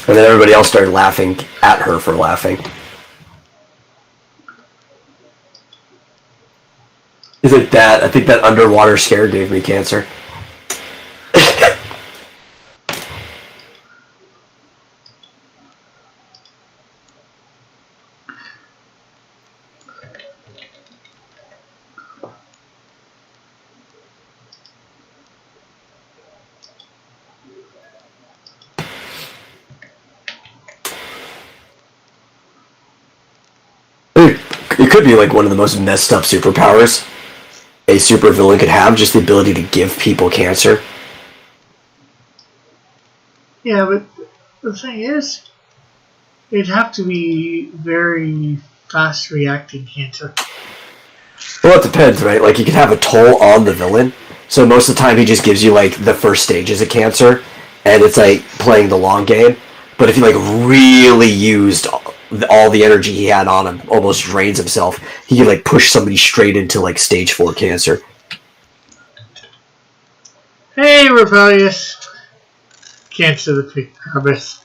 And then everybody else started laughing at her for laughing. He's like, Dad, I think that underwater scare gave me cancer. It could be like one of the most messed up superpowers a supervillain could have, just the ability to give people cancer. Yeah, but the thing is, it'd have to be very fast reacting cancer. Well, it depends, right? Like, you could have a toll on the villain, so most of the time he just gives you, like, the first stages of cancer, and it's, like, playing the long game. But if you, like, really used all the energy he had on him, almost drains himself, he could, like, push somebody straight into, like, stage 4 cancer. Hey, Rebellious! Cancer the pig abyss.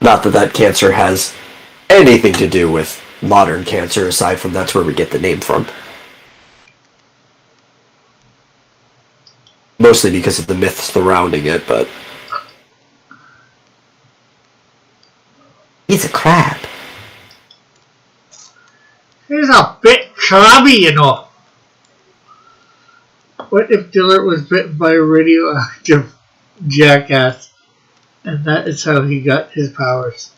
Not that that cancer has anything to do with modern cancer, aside from that's where we get the name from. Mostly because of the myths surrounding it, but... He's a crab. He's a bit crabby, you know. What if Dillard was bitten by a radioactive jackass? And that is how he got his powers.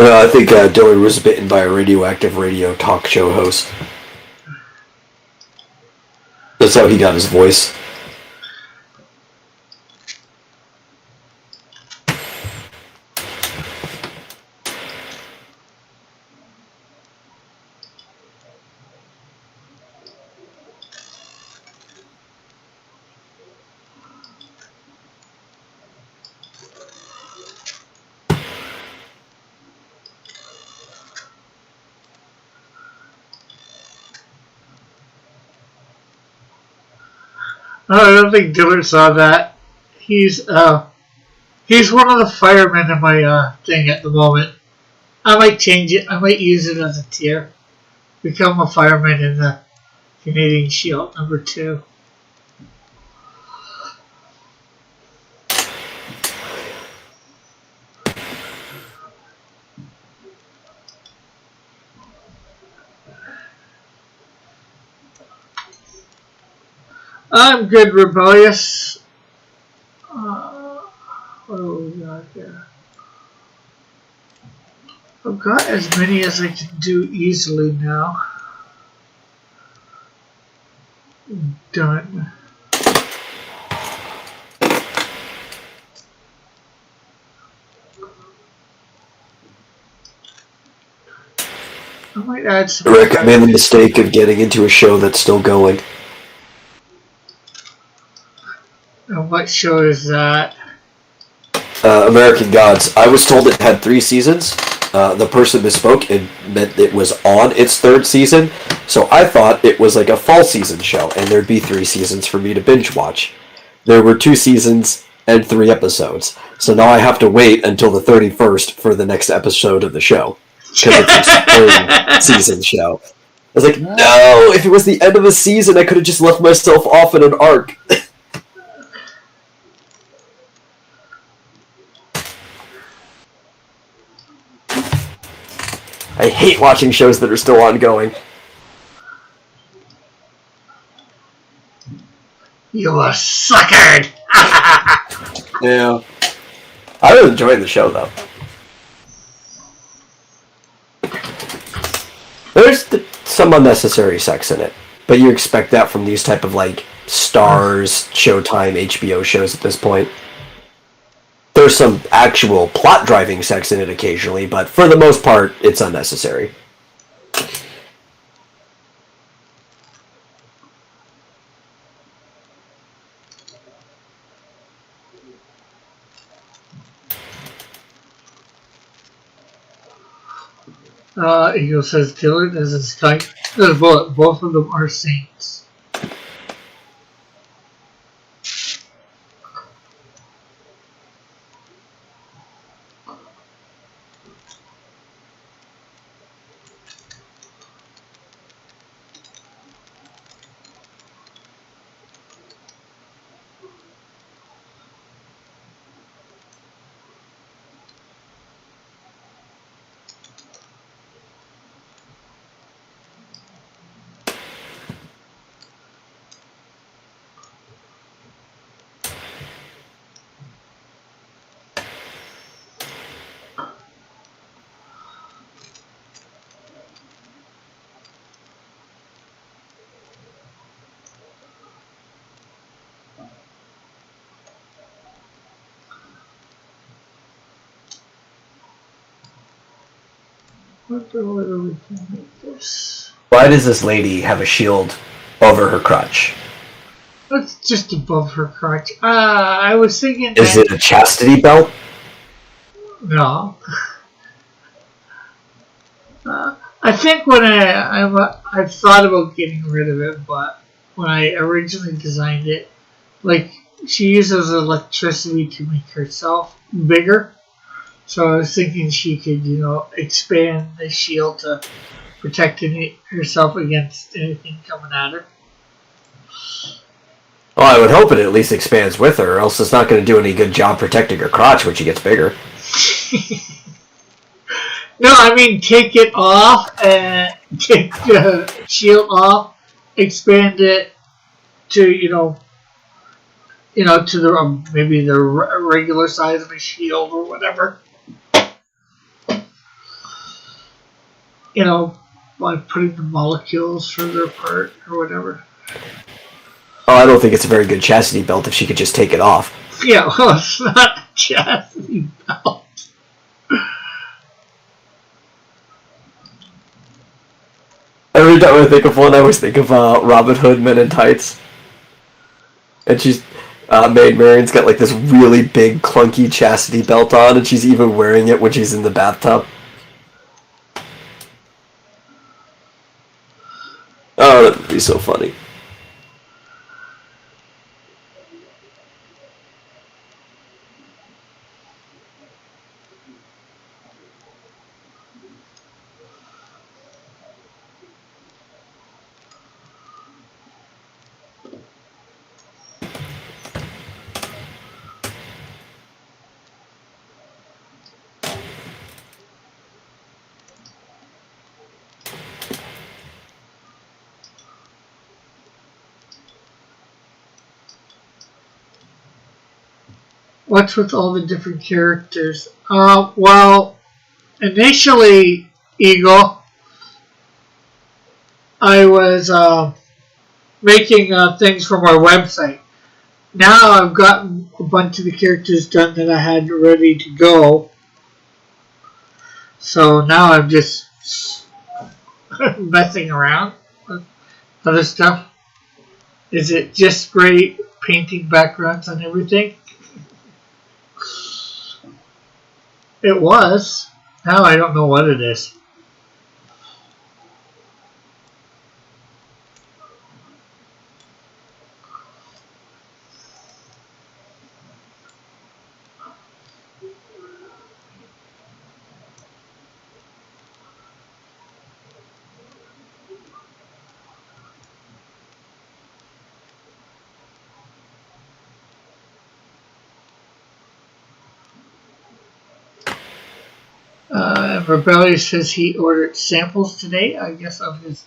I think Dillard was bitten by a radioactive radio talk show host. That's how he got his voice. I don't think Dillard saw that. He's one of the firemen in my thing at the moment. I might change it. I might use it as a tier. Become a fireman in the Canadian Shield #2. I'm good, Rebellious. What do we got here? I've got as many as I can do easily now. Done. I might add some. Rick, I made the mistake of getting into a show that's still going. What show is that? American Gods. I was told it had 3 seasons. The person misspoke and meant it was on its 3rd season. So I thought it was like a fall season show, and there'd be 3 seasons for me to binge watch. There were 2 seasons and 3 episodes. So now I have to wait until the 31st for the next episode of the show. Because it's its 3rd season show. I was like, no! If it was the end of the season, I could have just left myself off in an arc. I hate watching shows that are still ongoing. You were suckered! Yeah. I was enjoying the show, though. There's some unnecessary sex in it, but you expect that from these type of, like, Stars, Showtime, HBO shows at this point. There's some actual plot-driving sex in it occasionally, but for the most part, it's unnecessary. Eagle says Dylan is a saint. Both of them are saints. What the way we can make this? Why does this lady have a shield over her crotch? It's just above her crotch. I was thinking Is that... it a chastity belt? No. I think when I've thought about getting rid of it, but when I originally designed it, like, she uses electricity to make herself bigger. So I was thinking she could, expand the shield to protect herself against anything coming at her. Well, I would hope it at least expands with her, or else it's not going to do any good job protecting her crotch when she gets bigger. No, I mean take it off and take the shield off, expand it to to the maybe the regular size of a shield or whatever. By putting the molecules further apart or whatever. Oh, I don't think it's a very good chastity belt if she could just take it off. Yeah, well, it's not a chastity belt. Every time I think of one, I always think of Robin Hood Men in Tights. And she's, Maid Marian's got like this really big clunky chastity belt on, and she's even wearing it when she's in the bathtub. Oh, that would be so funny. What's with all the different characters? Well, initially, Eagle, I was making things from our website. Now I've gotten a bunch of the characters done that I had ready to go. So now I'm just messing around with other stuff. Is it just spray painting backgrounds on everything? It was. Now I don't know what it is. Rebellious says he ordered samples today, I guess, of his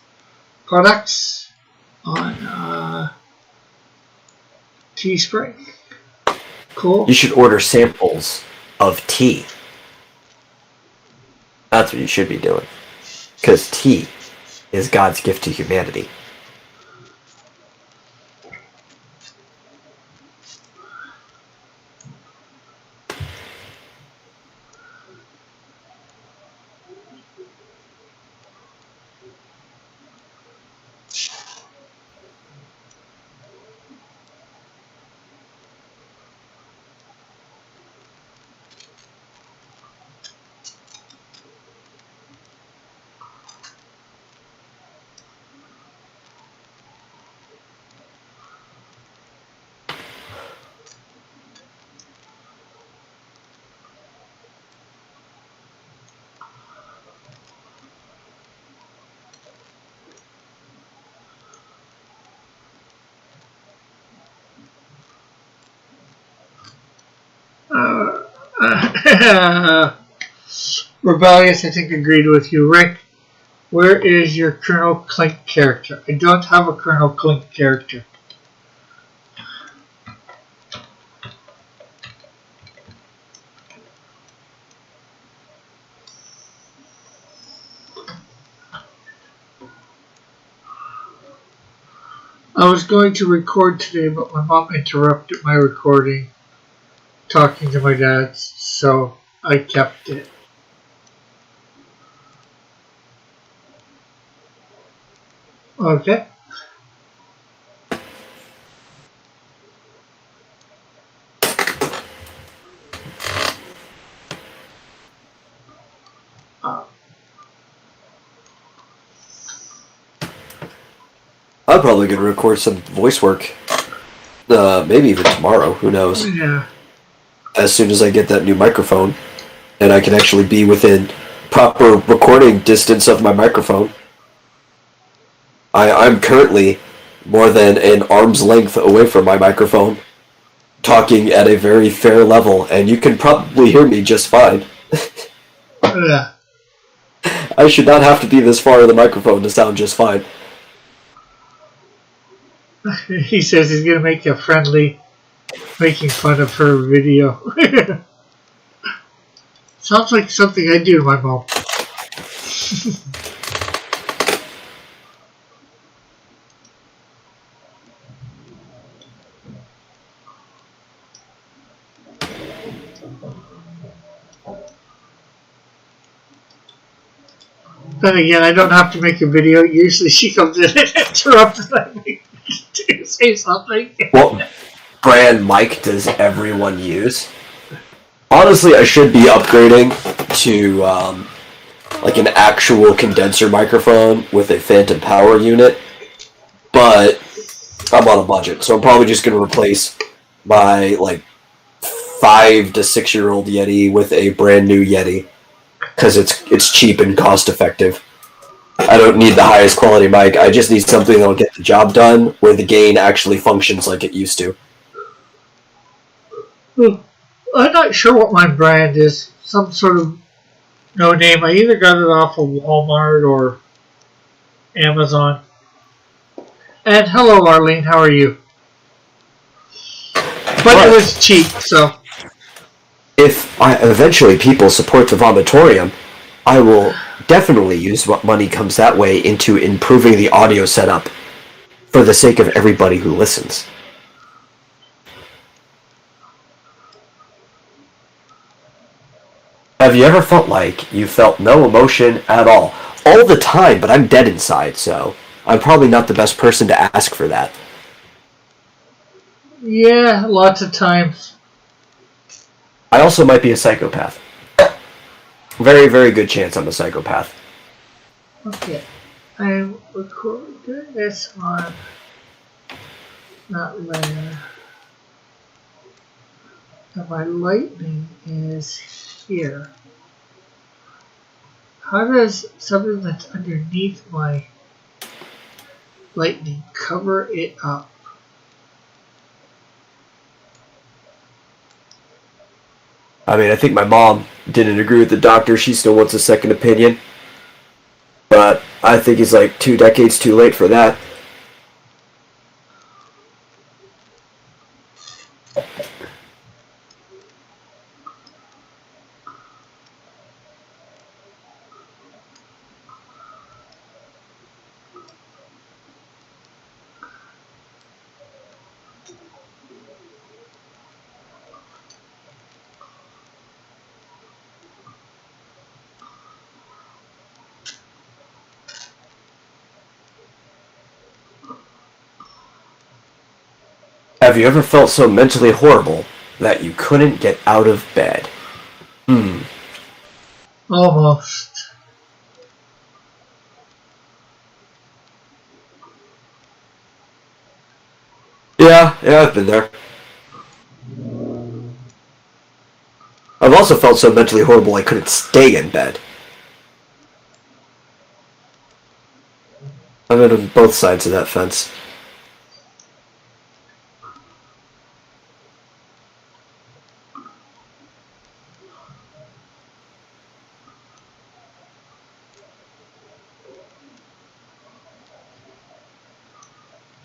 products on Teespring. Cool. You should order samples of tea. That's what you should be doing. Because tea is God's gift to humanity. Rebellious, I think, agreed with you. Rick, where is your Colonel Clink character? I don't have a Colonel Clink character. I was going to record today, but my mom interrupted my recording talking to my dad, so I kept it. Okay. I'm probably going to record some voice work. Maybe even tomorrow, who knows. Yeah. As soon as I get that new microphone, and I can actually be within proper recording distance of my microphone. I'm currently more than an arm's length away from my microphone, talking at a very fair level, and you can probably hear me just fine. Yeah. I should not have to be this far of the microphone to sound just fine. He says he's going to make a friendly making fun of her video. Sounds like something I do to my mom. Then again, I don't have to make a video. Usually she comes in and interrupts and I make to say something. What brand mic does everyone use? Honestly, I should be upgrading to like an actual condenser microphone with a phantom power unit, but I'm on a budget, so I'm probably just going to replace my like 5 to 6 year old Yeti with a brand new Yeti because it's cheap and cost effective. I don't need the highest quality mic. I just need something that'll get the job done where the gain actually functions like it used to. I'm not sure what my brand is. Some sort of no name. I either got it off of Walmart or Amazon. And hello, Arlene. How are you? But it was cheap, so. If eventually people support the Vomitorium, I will definitely use what money comes that way into improving the audio setup for the sake of everybody who listens. Have you ever felt like you felt no emotion at all? All the time, but I'm dead inside, so I'm probably not the best person to ask for that. Yeah, lots of times. I also might be a psychopath. Very, very good chance I'm a psychopath. Okay, I'm recording this on that layer. And my lightning is here. How does something that's underneath my lightning cover it up? I mean, I think my mom didn't agree with the doctor. She still wants a second opinion. But I think it's like 2 decades too late for that. Have you ever felt so mentally horrible that you couldn't get out of bed? Almost. Yeah, I've been there. I've also felt so mentally horrible I couldn't stay in bed. I've been on both sides of that fence.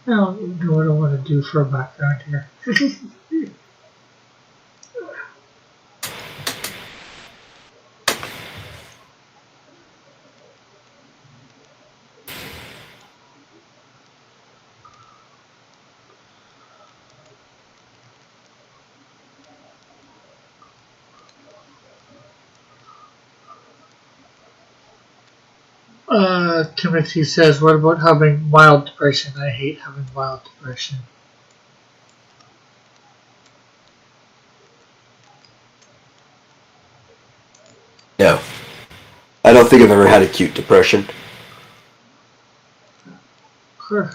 I don't know what I want to do for a background here. Timothy says, what about having mild depression? I hate having mild depression. No. I don't think I've ever had acute depression. I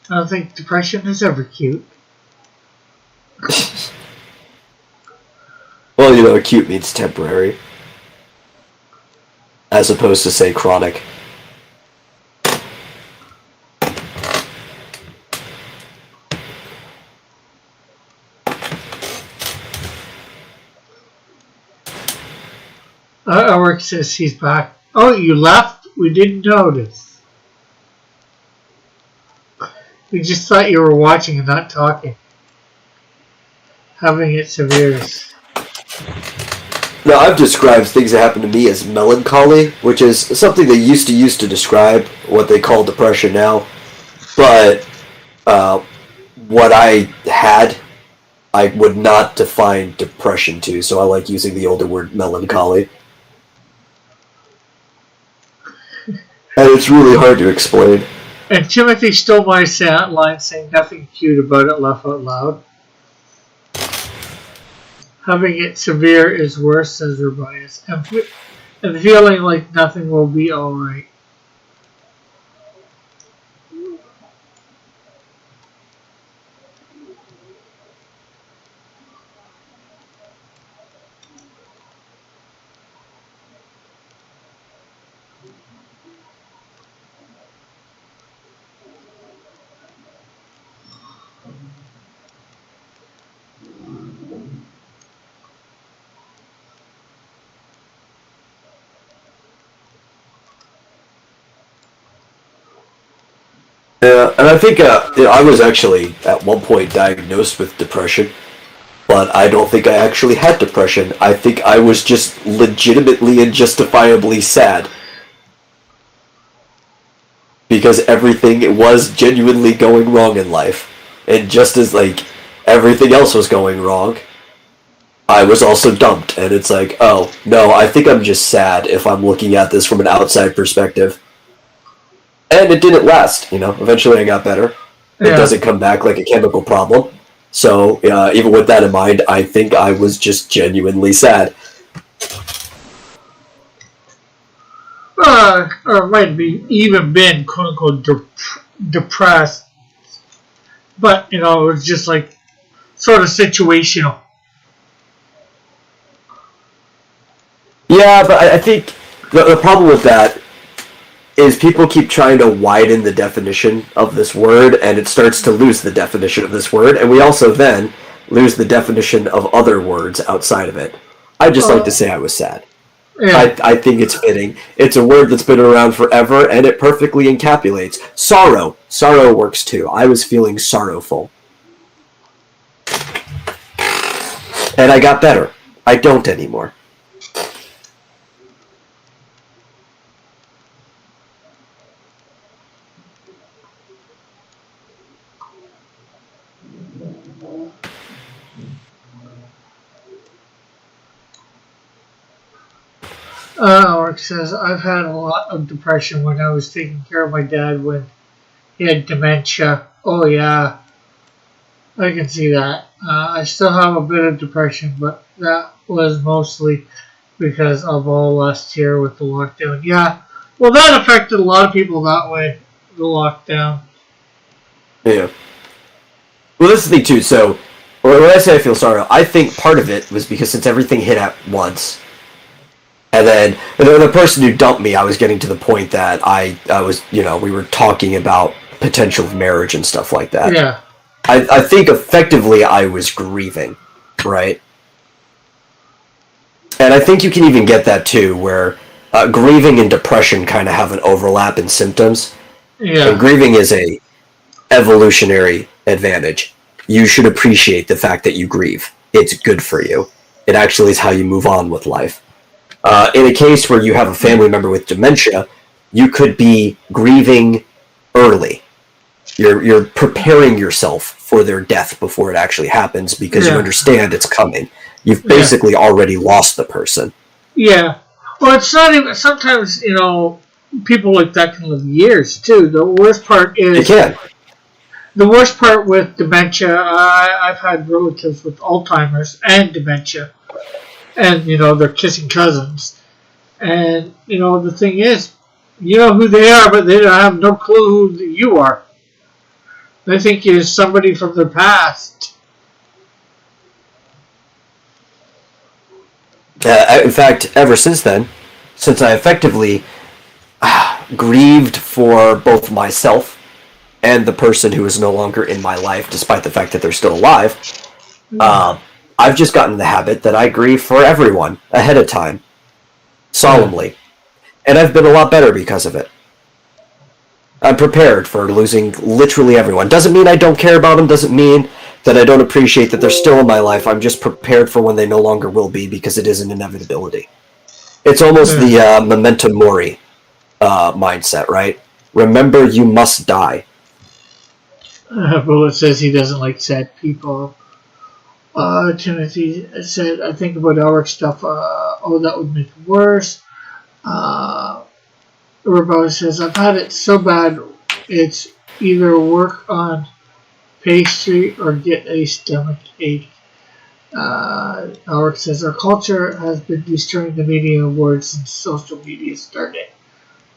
don't think depression is ever cute. Well, you know, acute means temporary. As opposed to, say, chronic. Eric says he's back. Oh, you left? We didn't notice. We just thought you were watching and not talking. Having it severe. Now, I've described things that happen to me as melancholy, which is something they used to use to describe what they call depression now. But what I had, I would not define depression to, so I like using the older word melancholy. And it's really hard to explain. And Timothy stole my line saying nothing cute about it, laugh out loud. Having it severe is worse, says Rubias. And feeling like nothing will be alright. Yeah, and I think I was actually at one point diagnosed with depression, but I don't think I actually had depression. I think I was just legitimately and justifiably sad. because everything was genuinely going wrong in life. And just as, like, everything else was going wrong, I was also dumped. And it's like, oh, no, I think I'm just sad if I'm looking at this from an outside perspective. And it didn't last, you know. Eventually I got better. It doesn't come back like a chemical problem. So, even with that in mind, I think I was just genuinely sad. Or it might be even been quote unquote depressed, but you know it was just like sort of situational. Yeah, but I think the problem with that is people keep trying to widen the definition of this word, and it starts to lose the definition of this word, and we also then lose the definition of other words outside of it. I just like to say I was sad. Yeah. I think it's fitting. It's a word that's been around forever, and it perfectly encapsulates sorrow. Sorrow works too. I was feeling sorrowful. And I got better. I don't anymore. Mark says, I've had a lot of depression when I was taking care of my dad when he had dementia. Oh, yeah. I can see that. I still have a bit of depression, but that was mostly because of all last year with the lockdown. Yeah. Well, that affected a lot of people that way, the lockdown. Yeah. Well, this is the thing, too. So, when I say I feel sorrow, I think part of it was because since everything hit at once, and then the person who dumped me, I was getting to the point that I was, you know, we were talking about potential of marriage and stuff like that. Yeah. I think effectively I was grieving, right? And I think you can even get that too, where grieving and depression kind of have an overlap in symptoms. Yeah. And grieving is a evolutionary advantage. You should appreciate the fact that you grieve. It's good for you. It actually is how you move on with life. In a case where you have a family member with dementia, you could be grieving early. You're preparing yourself for their death before it actually happens because you understand it's coming. You've basically already lost the person. Yeah. Well, it's not even... Sometimes, you know, people like that can live years, too. The worst part is... They can. The worst part with dementia, I've had relatives with Alzheimer's and dementia. And, you know, they're kissing cousins. And, you know, the thing is, you know who they are, but they don't have no clue who you are. They think you're somebody from the past. In fact, ever since then, since I effectively grieved for both myself and the person who is no longer in my life, despite the fact that they're still alive, I've just gotten the habit that I grieve for everyone ahead of time, solemnly. And I've been a lot better because of it. I'm prepared for losing literally everyone. Doesn't mean I don't care about them, doesn't mean that I don't appreciate that they're still in my life. I'm just prepared for when they no longer will be because it is an inevitability. It's almost the memento mori mindset, right? Remember, you must die. Bullet says he doesn't like sad people. Timothy said, I think about our stuff. Oh, that would make it worse. Rebecca says, I've had it so bad it's either work on pastry or get a stomach ache. Howard says, our culture has been destroying the meaning of words since social media started.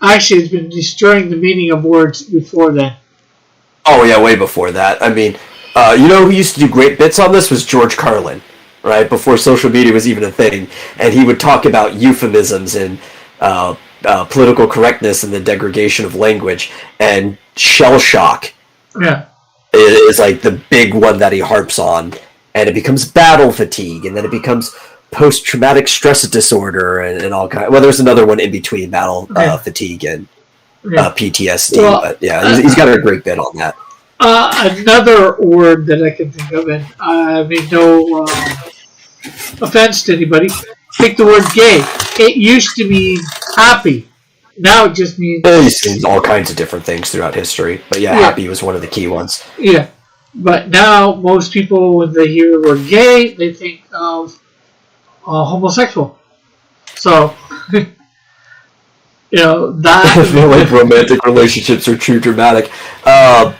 Actually, it's been destroying the meaning of words before then. Oh, yeah, way before that. I mean, you know who used to do great bits on this was George Carlin, right? Before social media was even a thing. And he would talk about euphemisms and political correctness and the degradation of language. And shell shock is like the big one that he harps on. And it becomes battle fatigue, and then it becomes post-traumatic stress disorder and all kinds. Well, there's another one in between battle fatigue and PTSD. Well, but yeah, he's got a great bit on that. Another word that I can think of, and I mean no offense to anybody, take the word gay. It used to mean happy. now it just means He's seen all kinds of different things throughout history, but yeah, happy was one of the key ones. Yeah, but now most people, when they hear the word gay, they think of homosexual. So, that. I feel like romantic relationships are too dramatic. I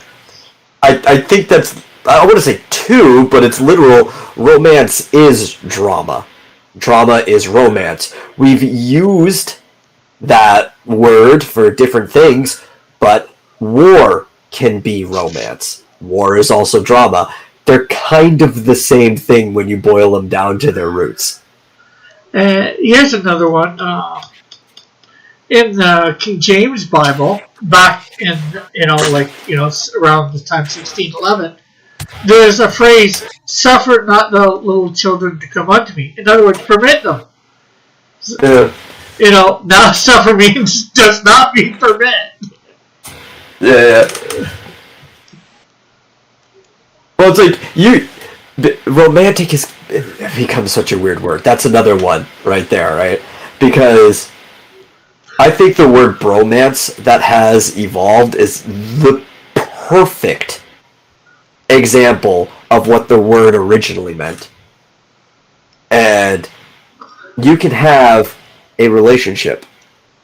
think that's, I want to say two, but it's literal. Romance is drama. Drama is romance. We've used that word for different things, but war can be romance. War is also drama. They're kind of the same thing when you boil them down to their roots. Here's another one. In the King James Bible, back in, around the time 1611, there's a phrase, "Suffer not the little children to come unto me." In other words, permit them. Now suffer means does not mean permit. Yeah. Well, it's like, romantic has become such a weird word. That's another one right there, right? Because I think the word bromance that has evolved is the perfect example of what the word originally meant. And you can have a relationship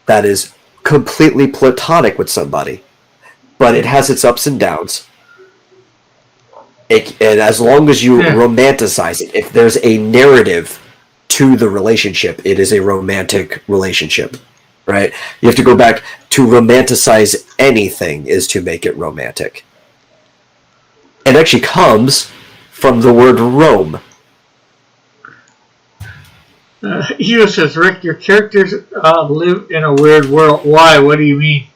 that is completely platonic with somebody, but it has its ups and downs. And as long as you romanticize it, if there's a narrative to the relationship, it is a romantic relationship. Right? You have to go back to romanticize anything is to make it romantic. It actually comes from the word Rome. Hugh says, "Rick, your characters live in a weird world. Why? What do you mean?"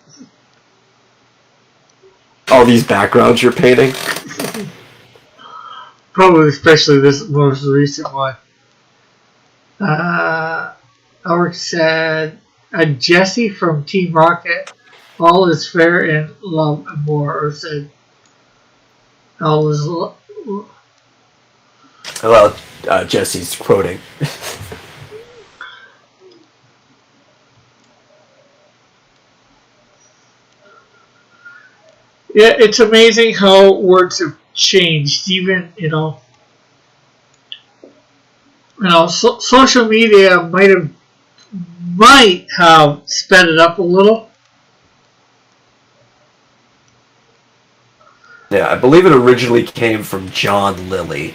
All these backgrounds you're painting? Probably especially this most recent one. Albert said, "Jesse from Team Rocket, all is fair in love and war," or said, "All is Well, Jesse's quoting. Yeah, it's amazing how words have changed. Even social media might have sped it up a little. Yeah, I believe it originally came from John Lilly,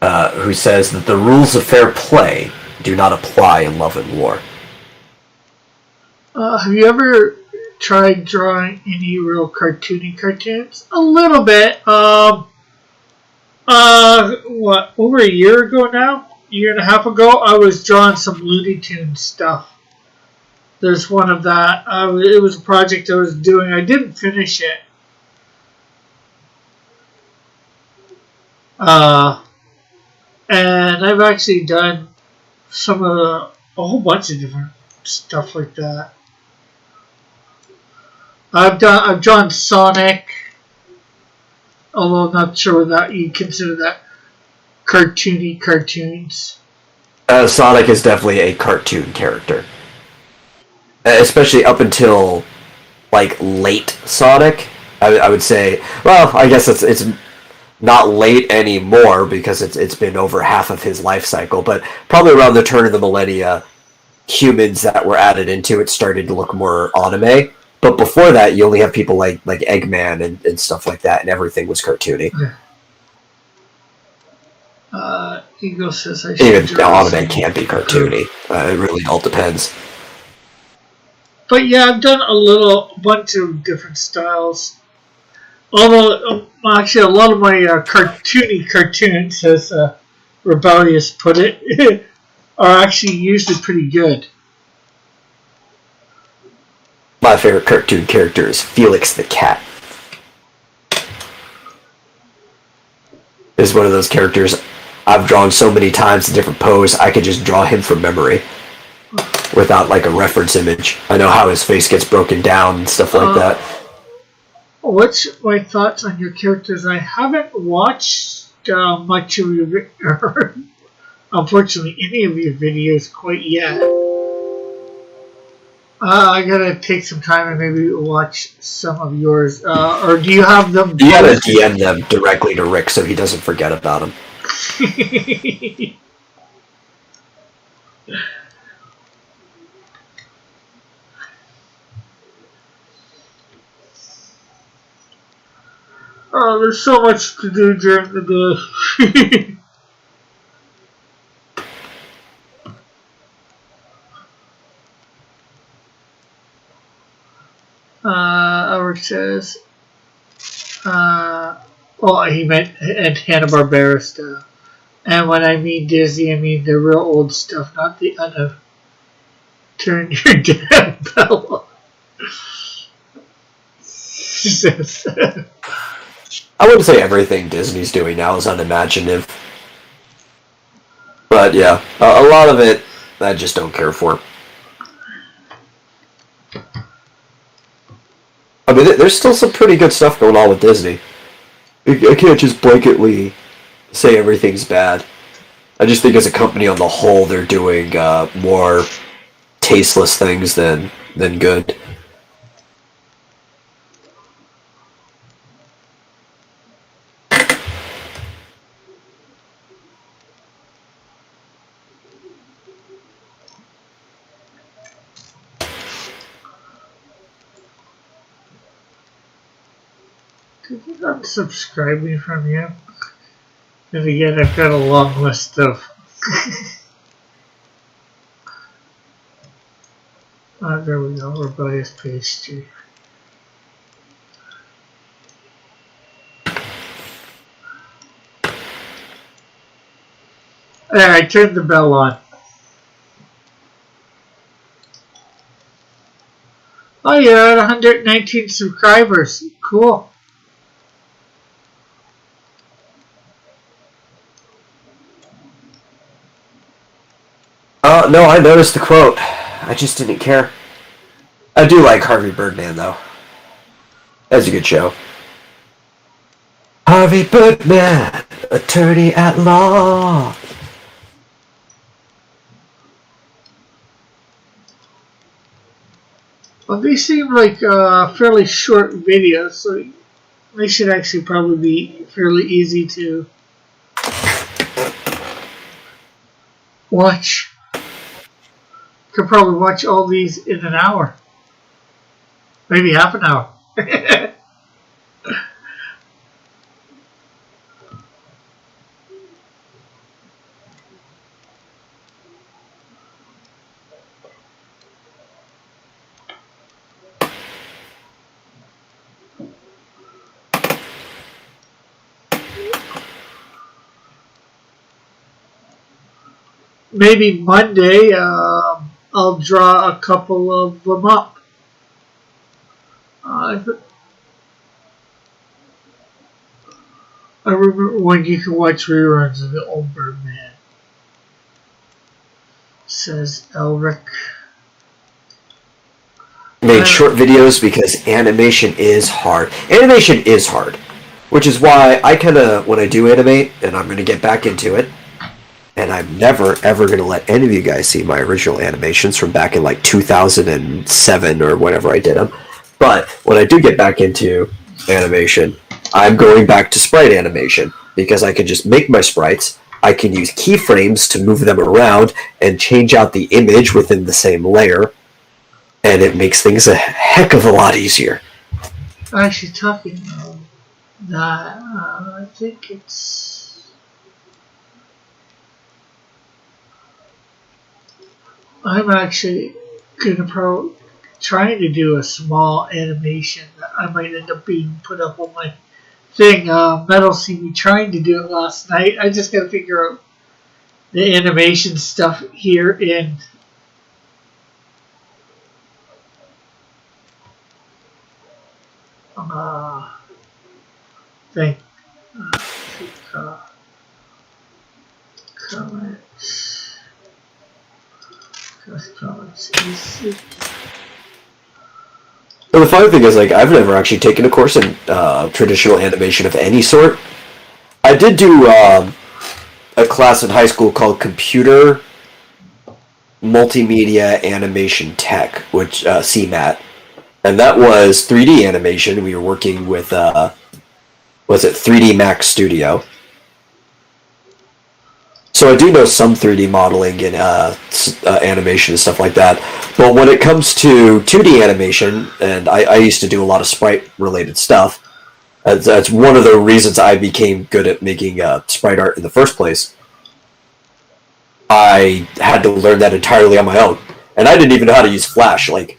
who says that the rules of fair play do not apply in love and war. Have you ever tried drawing any real cartoony cartoons? A little bit. Over a year ago now? Year and a half ago, I was drawing some Looney Tunes stuff. There's one of that. It was a project I was doing. I didn't finish it. And I've actually done a whole bunch of different stuff like that. I've drawn Sonic, although I'm not sure that you consider that cartoony cartoons. Sonic is definitely a cartoon character, especially up until like late Sonic. I would say. Well, I guess it's not late anymore because it's been over half of his life cycle. But probably around the turn of the millennia, humans that were added into it started to look more anime. But before that, you only have people like Eggman and stuff like that, and everything was cartoony. Ego says I should even anime can be cartoony. It really all depends. But yeah, I've done a bunch of different styles. Although, actually, a lot of my cartoony cartoons, as Rebellious put it, are actually usually pretty good. My favorite cartoon character is Felix the Cat. Is one of those characters I've drawn so many times in different pose, I could just draw him from memory without like a reference image. I know how his face gets broken down and stuff like that. What's my thoughts on your characters? I haven't watched much of your, unfortunately, any of your videos quite yet. I gotta take some time and maybe watch some of yours. Or do you have them? You gotta DM them directly to Rick so he doesn't forget about them. Oh, there's so much to do during the day. Eric says, he meant and Hanna-Barbera stuff. And when I mean Disney, I mean the real old stuff, not the turn your damn bell on. I wouldn't say everything Disney's doing now is unimaginative. But yeah, a lot of it I just don't care for. I mean, there's still some pretty good stuff going on with Disney. I can't just blanketly say everything's bad. I just think as a company on the whole, they're doing more tasteless things than good. Did you unsubscribe me from you? And again, I've got a long list of. There we go. Rebellious Pastry. There, I turned the bell on. Oh, you're at 119 subscribers. Cool. No, I noticed the quote. I just didn't care. I do like Harvey Birdman, though. That's a good show. Harvey Birdman, attorney at law. Well, these seem like fairly short videos, so they should actually probably be fairly easy to watch. Could probably watch all these in an hour. Maybe half an hour. Maybe Monday, I'll draw a couple of them up. I remember when you can watch reruns of the old Birdman. Says Elric. Made short videos because animation is hard. Animation is hard. Which is why I kind of, when I do animate, and I'm going to get back into it, and I'm never, ever going to let any of you guys see my original animations from back in like 2007 or whenever I did them. But when I do get back into animation, I'm going back to sprite animation because I can just make my sprites. I can use keyframes to move them around and change out the image within the same layer. And it makes things a heck of a lot easier. Actually, talking about that, I think it's. I'm actually trying to do a small animation that I might end up being put up on my thing. Metal see me trying to do it last night. I just gotta figure out the animation stuff here in thing. Comments. Easy. Well, the funny thing is, like, I've never actually taken a course in traditional animation of any sort. I did do a class in high school called computer Multimedia Animation Tech, which CMAT, and that was 3D animation. We were working with was it 3D Max Studio. So I do know some 3D modeling and animation and stuff like that. But when it comes to 2D animation, and I used to do a lot of sprite related stuff. That's one of the reasons I became good at making sprite art in the first place. I had to learn that entirely on my own, and I didn't even know how to use Flash. Like,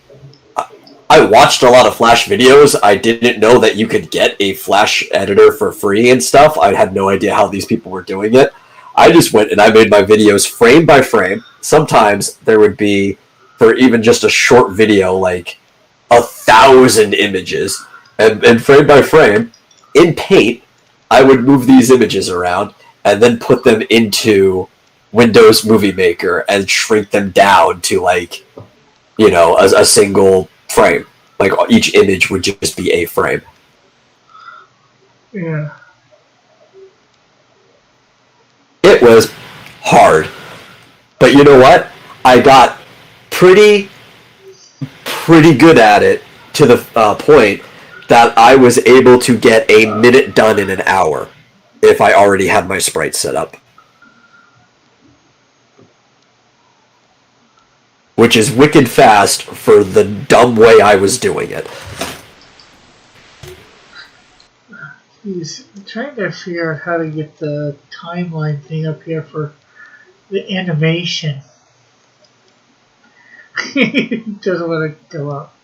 I watched a lot of Flash videos. I didn't know that you could get a Flash editor for free and stuff. I had no idea how these people were doing it. I just went and I made my videos frame by frame. Sometimes there would be, for even just a short video, like 1,000 images. And frame by frame, in Paint, I would move these images around and then put them into Windows Movie Maker and shrink them down to, like, you know, a single frame. Like, each image would just be a frame. Yeah. It was hard. But you know what? I got pretty good at it to the point that I was able to get a minute done in an hour if I already had my sprites set up. Which is wicked fast for the dumb way I was doing it. I'm trying to figure out how to get the timeline thing up here for the animation. It doesn't want to go up.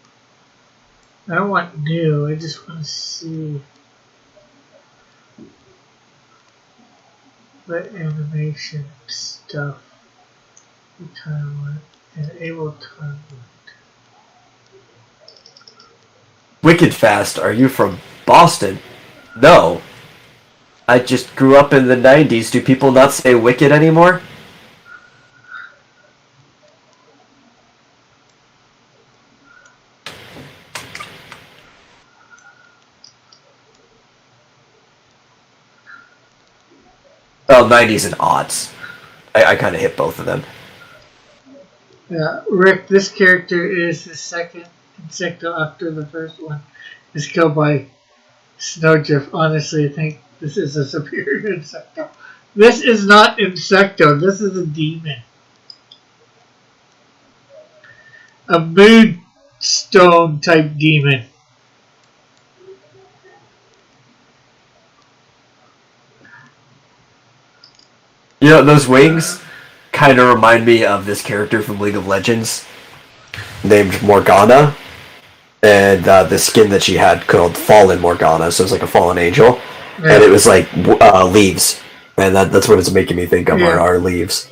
I don't want new, I just want to see the animation stuff. The timeline. Enable timeline. Wicked fast? Are you from Boston? No. I just grew up in the 90s. Do people not say wicked anymore? Oh, 90s and aughts. I kind of hit both of them. Yeah, Rick, this character is the second Insecto after the first one is killed by Snowdrift. Honestly, I think this is a superior Insecto. This is not Insecto, this is a demon. A moonstone type demon. You know, those wings kind of remind me of this character from League of Legends named Morgana. And the skin that she had called Fallen Morgana, so it's like a fallen angel. Yeah. And it was like leaves. And that's what it's making me think of, yeah. are leaves.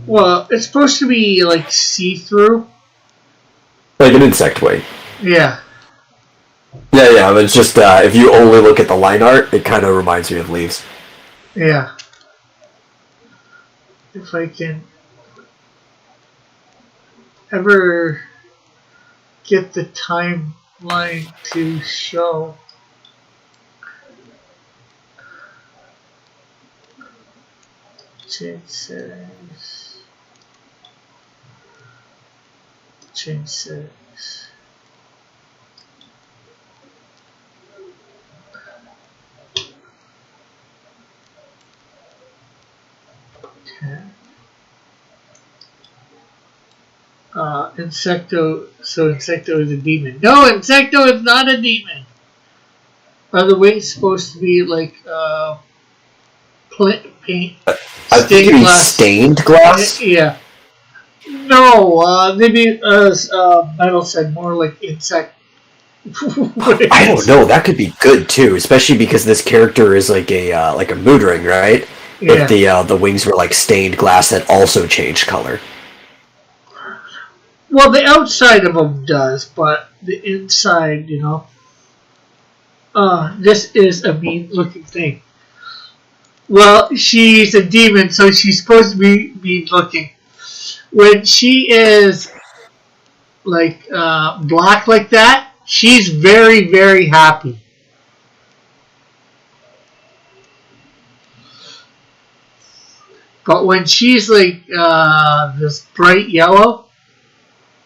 Well, it's supposed to be like see-through. Like an insect wing. Yeah. Yeah, it's just, if you only look at the line art, it kind of reminds me of leaves. Yeah. If I can ever get the timeline to show. Change settings. Change settings. Okay. Insecto. So Insecto is a demon. No, Insecto is not a demon. Are the wings supposed to be like paint? I think you mean stained glass. Yeah. No, maybe as Metal said, more like insect. I don't know. That could be good too, especially because this character is like a mood ring, right? Yeah. If the wings were like stained glass that also changed color. Well, the outside of them does, but the inside, you know. This is a mean-looking thing. Well, she's a demon, so she's supposed to be mean-looking. When she is like black like that, she's very, very happy. But when she's like this bright yellow,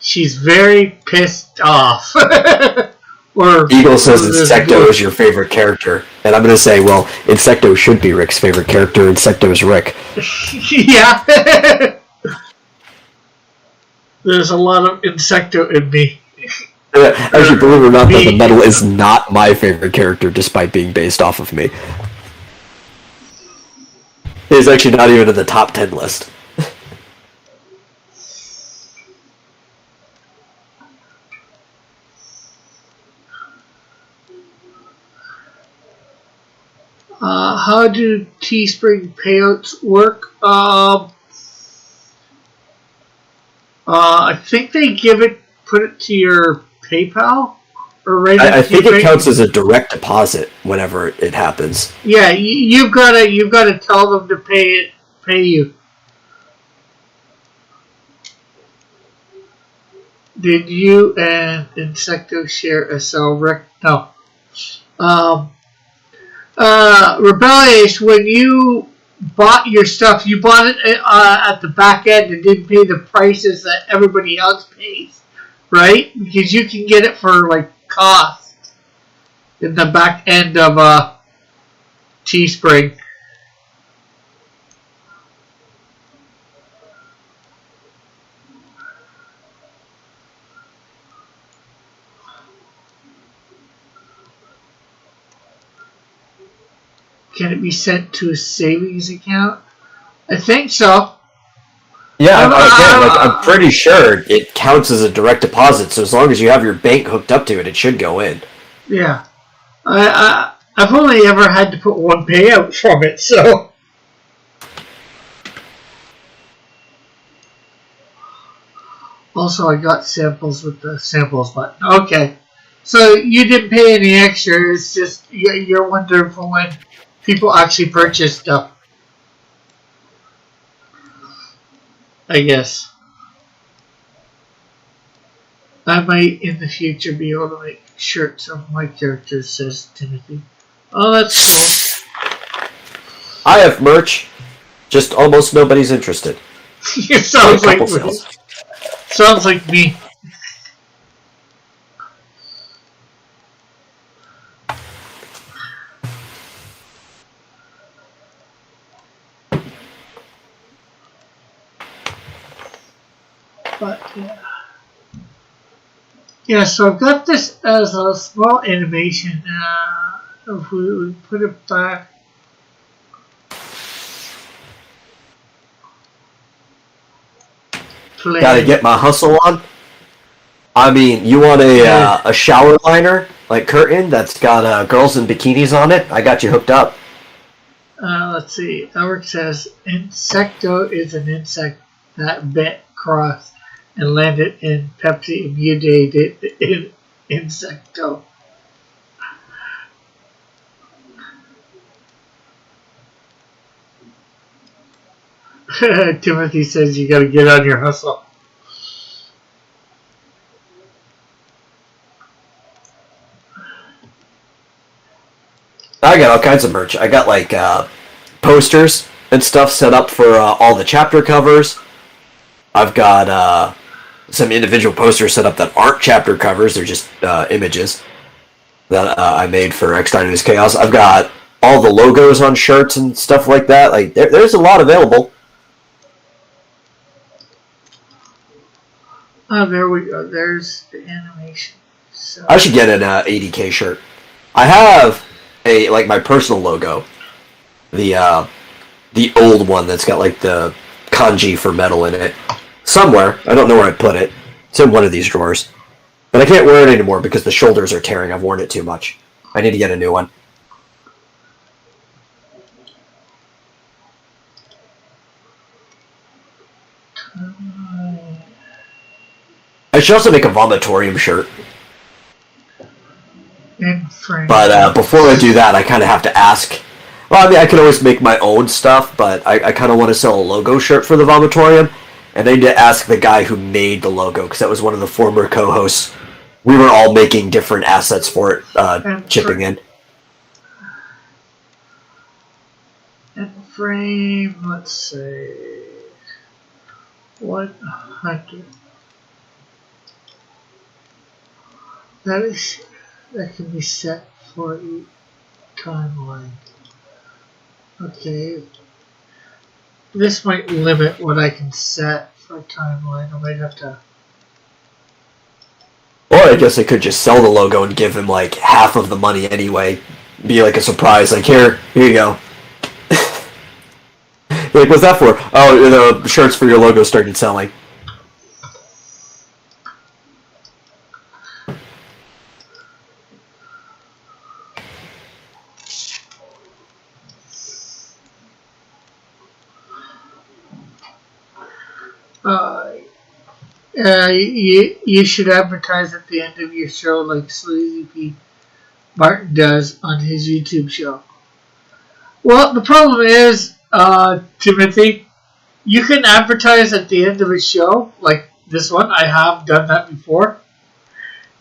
she's very pissed off. Or Eagle says Insecto is your favorite character, and I'm going to say, well, Insecto should be Rick's favorite character. Insecto is Rick. Yeah. There's a lot of Insecto in me. Actually, believe it or not, the Metal is not my favorite character, despite being based off of me. It is actually not even in the top 10 list. How do Teespring payouts work? I think they put it to your PayPal, or right. I think it counts as a direct deposit whenever it happens. Yeah, you've got to tell them to pay you. Did you and Insecto share a cell, Rick? No. Rebellious, when you bought your stuff, you bought it at the back end and didn't pay the prices that everybody else pays, right? Because you can get it for like cost in the back end of Teespring. Can it be sent to a savings account? I think so. Yeah, I'm pretty sure it counts as a direct deposit, so as long as you have your bank hooked up to it, it should go in. Yeah. I've only ever had to put one payout from it, so... Also, I got samples with the samples button. Okay. So, you didn't pay any extra, it's just you're wondering for when people actually purchase stuff. I guess. I might in the future be able to make shirts of my characters, says Timothy. Oh, that's cool. I have merch, just almost nobody's interested. It sounds like me. Sounds like me. But yeah, so I've got this as a small animation. If we put it back, play. Gotta get my hustle on. I mean, you want a shower liner like curtain that's got girls in bikinis on it? I got you hooked up. Let's see. Albert says Insecto is an insect that bit cross and landed in Pepsi and mutated in Insecto. Timothy says you gotta get on your hustle. I got all kinds of merch. I got like posters and stuff set up for all the chapter covers. I've got some individual posters set up that aren't chapter covers. They're just images that I made for X Dynasty Chaos. I've got all the logos on shirts and stuff like that. Like there's a lot available. Oh, there we go. There's the animation. So. I should get an 80K shirt. I have my personal logo, the old one that's got like the kanji for metal in it. Somewhere, I don't know where I put it. It's in one of these drawers. But I can't wear it anymore because the shoulders are tearing. I've worn it too much. I need to get a new one. I should also make a Vomitorium shirt. But before I do that, I kind of have to ask. Well, I mean, I can always make my own stuff, but I kind of want to sell a logo shirt for the Vomitorium. And I need to ask the guy who made the logo, because that was one of the former co-hosts. We were all making different assets for it, chipping in. And frame, let's say 100. That can be set for each timeline. Okay. This might limit what I can set for a timeline. I might have to. Or I guess I could just sell the logo and give him like half of the money anyway. Be like a surprise, like here you go. Like, what's that for? Oh, the shirts for your logo started selling. You should advertise at the end of your show like Sleazy P. Martin does on his YouTube show. Well, the problem is, Timothy, you can advertise at the end of a show, like this one. I have done that before.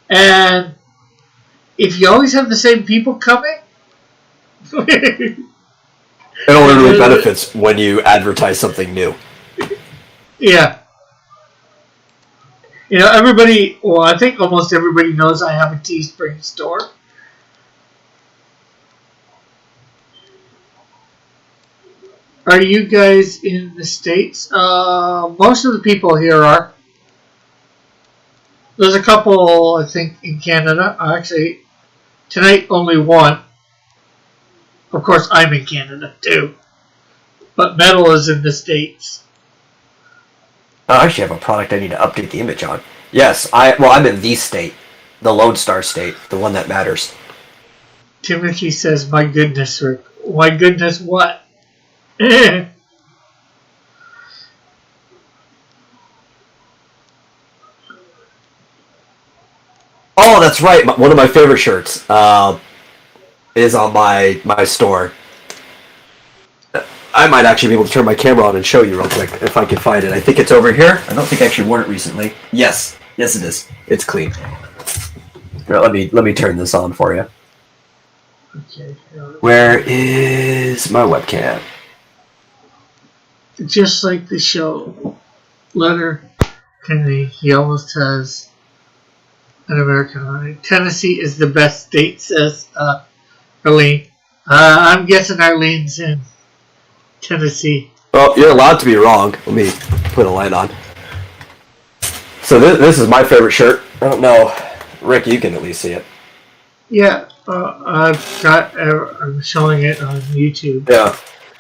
And if you always have the same people coming, It only really benefits when you advertise something new. yeah. You know, everybody, well, I think almost everybody knows I have a Teespring store. Are you guys in the States? Most of the people here are. There's a couple, I think, in Canada. Actually, tonight only one. Of course, I'm in Canada too. But Metal is in the States. I actually have a product I need to update the image on. Yes, I'm in the state. The Lone Star state. The one that matters. Timothy says, my goodness, Rick. My goodness, what? Oh, that's right. One of my favorite shirts is on my store. I might actually be able to turn my camera on and show you real quick if I can find it. I think it's over here. I don't think I actually worn it recently. Yes, it is. It's clean. Here, let me turn this on for you. okay. Where is my webcam? Just like the show, Letter Kennedy, he almost has an American on it. Tennessee is the best state, says Arlene. I'm guessing Arlene's in Tennessee. Well, you're allowed to be wrong. Let me put a light on. So this is my favorite shirt. I don't know. Rick, you can at least see it. Yeah, I'm showing it on YouTube. Yeah.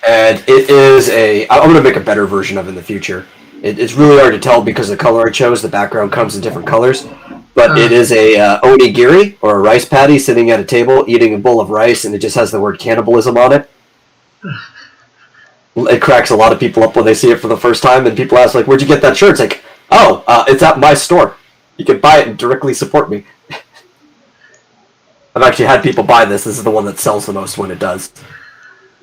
And it is I'm going to make a better version of it in the future. It's really hard to tell because the color I chose, the background comes in different colors. But it is a onigiri, or a rice patty, sitting at a table eating a bowl of rice, and it just has the word cannibalism on it. It cracks a lot of people up when they see it for the first time, and people ask, like, where'd you get that shirt? It's like, it's at my store. You can buy it and directly support me. I've actually had people buy this. This is the one that sells the most when it does.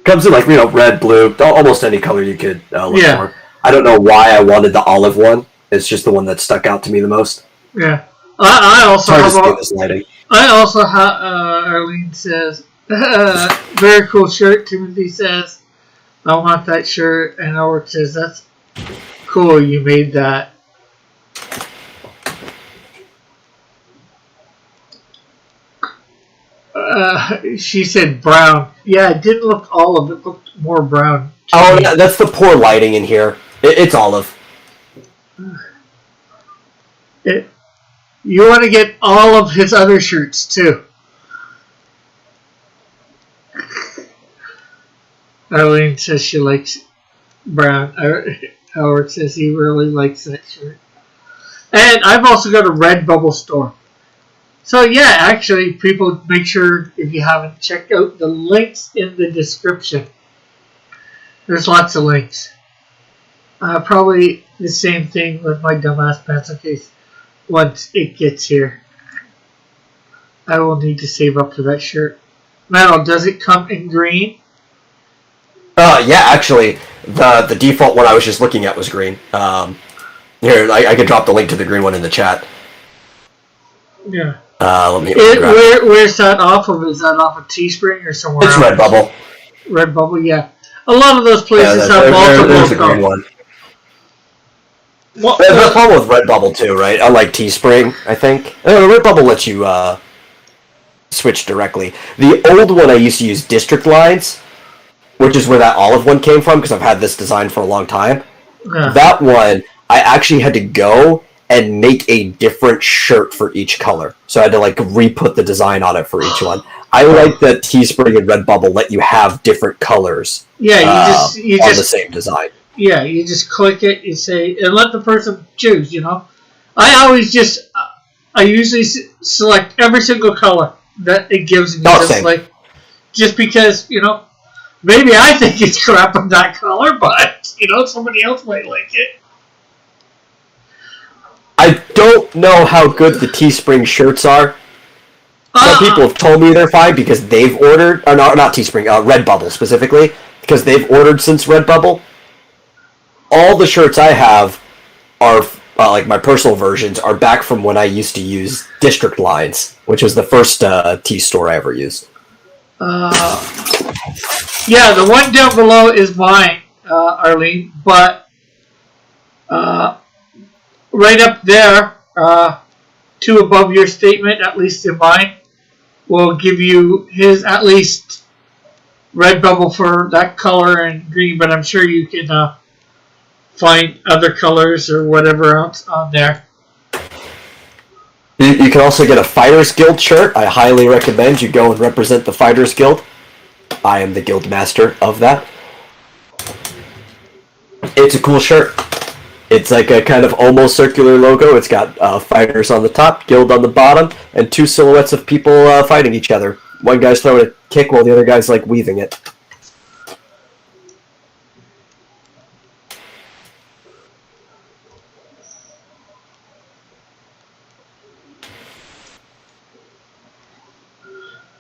Comes in, like, red, blue, almost any color you could look for. I don't know why I wanted the olive one. It's just the one that stuck out to me the most. Yeah. I also have have this lighting. I also have, Arlene says, very cool shirt. Timothy says, I want that shirt. And Howard says, that's cool, you made that. She said brown. Yeah, it didn't look olive. It looked more brown. Oh, yeah, that's the poor lighting in here. It's olive. You want to get all of his other shirts, too. Arlene says she likes brown. Howard says he really likes that shirt. And I've also got a Redbubble store. So yeah, actually, people, make sure, if you haven't, checked out the links in the description. There's lots of links. Probably the same thing with my dumbass pencil case. Once it gets here, I will need to save up for that shirt. Metal, does it come in green? Yeah, actually, the default one I was just looking at was green. Here, I could drop the link to the green one in the chat. Yeah. Let me. Where's that off of? Is that off of Teespring or somewhere It's else? Redbubble. Redbubble, yeah. a lot of those places have there's a multiple green one. Well, There's a problem with Redbubble too, right? Unlike Teespring, I think. Redbubble lets you switch directly. The old one I used to use District Lines, which is where that olive one came from, because I've had this design for a long time. yeah. That one, I actually had to go and make a different shirt for each color. So I had to like re-put the design on it for each one. I like that Teespring and Redbubble let you have different colors. Yeah, you on just the same design. Yeah, you just click it, you say, and let the person choose, you know. I usually select every single color that it gives me. Just because, you know, maybe I think it's crap on that color, but, you know, somebody else might like it. I don't know how good the Teespring shirts are. Some people have told me they're fine because they've ordered, or not Teespring, Redbubble specifically, because they've ordered since Redbubble. All the shirts I have are, like my personal versions, are back from when I used to use District Lines, which was the first tea store I ever used. Yeah, the one down below is mine, Arlene, but right up there, two above your statement, at least in mine, will give you his at least Redbubble for that color and green, but I'm sure you can find other colors or whatever else on there. You can also get a Fighters Guild shirt. I highly recommend you go and represent the Fighters Guild. I am the guild master of that. It's a cool shirt. It's like a kind of almost circular logo. It's got fighters on the top, guild on the bottom, and two silhouettes of people fighting each other. One guy's throwing a kick while the other guy's like weaving it.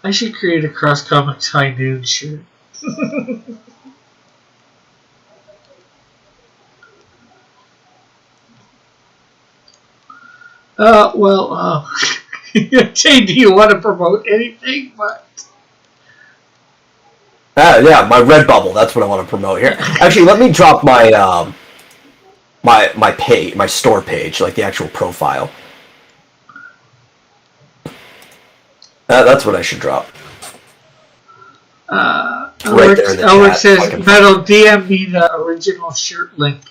I should create a Cross Comics High Noon shirt. Jay, do you want to promote anything? But Yeah, my Redbubble. That's what I want to promote here. Actually, let me drop my my store page, like the actual profile. That's what I should drop. Right there in the Elric chat. says, Metal, DM me the original shirt link.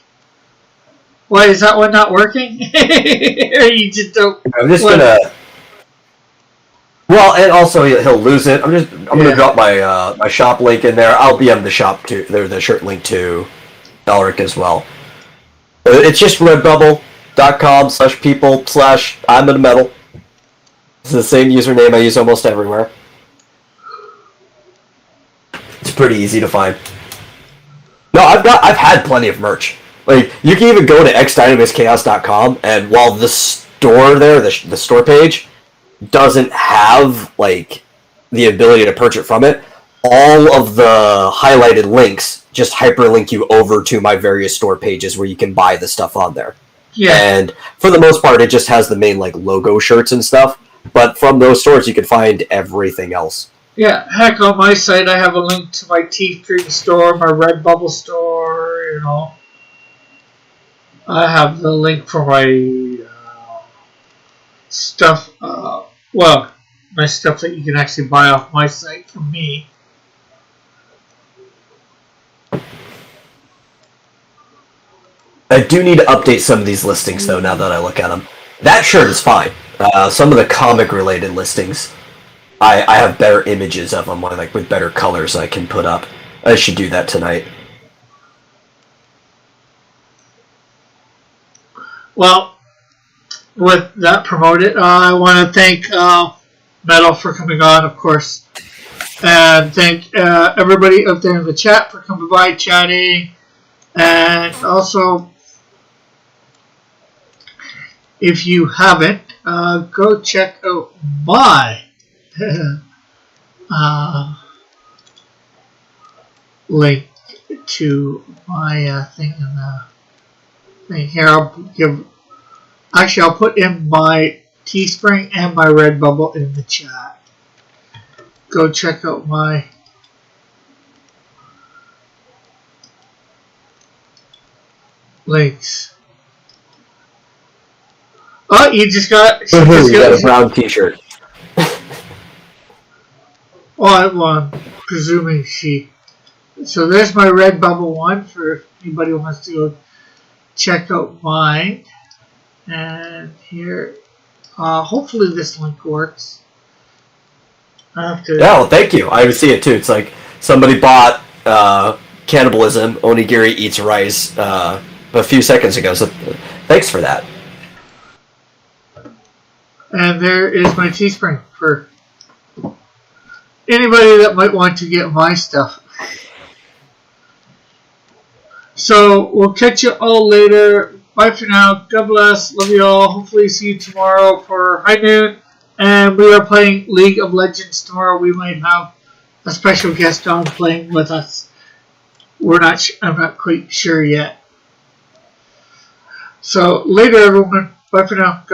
Why, is that one not working? Or you just don't... I'm just gonna... Well, and also he'll lose it. I'm gonna drop my my shop link in there. I'll BM the shop too. There's the shirt link to Elric as well. It's just redbubble.com/people/I'm in metal. It's the same username I use almost everywhere. It's pretty easy to find. No, I've had plenty of merch. Like, you can even go to xdynamischaos.com, and while the store there, the store page, doesn't have, like, the ability to purchase from it, all of the highlighted links just hyperlink you over to my various store pages where you can buy the stuff on there. Yeah. And for the most part, it just has the main, like, logo shirts and stuff. But from those stores, you can find everything else. Yeah, heck, on my site, I have a link to my Teespring store, my Redbubble store, you know. I have the link for my stuff, my stuff that you can actually buy off my site from me. I do need to update some of these listings, though, now that I look at them. That shirt is fine. Some of the comic-related listings, I have better images of them, like with better colors I can put up. I should do that tonight. Well, with that promoted, I want to thank Metal for coming on, of course, and thank everybody out there in the chat for coming by, chatting, and also, if you haven't, go check out my link to my thing in the thing here. I'll put in my Teespring and my Redbubble in the chat. Go check out my links. Oh, you just got. She You just got a got. brown T-shirt. Well, I'm presuming she. So there's my Redbubble one for if anybody who wants to go check out mine. And here, hopefully this link works. I have to. Yeah, well, thank you. I see it too. It's like somebody bought Cannibalism, Onigiri Eats Rice a few seconds ago, so thanks for that. And there is my Teespring for anybody that might want to get my stuff. So we'll catch you all later. Bye for now. God bless. Love you all. Hopefully see you tomorrow for high noon. And we are playing League of Legends tomorrow. We might have a special guest on playing with us. I'm not quite sure yet. So later everyone. Bye for now.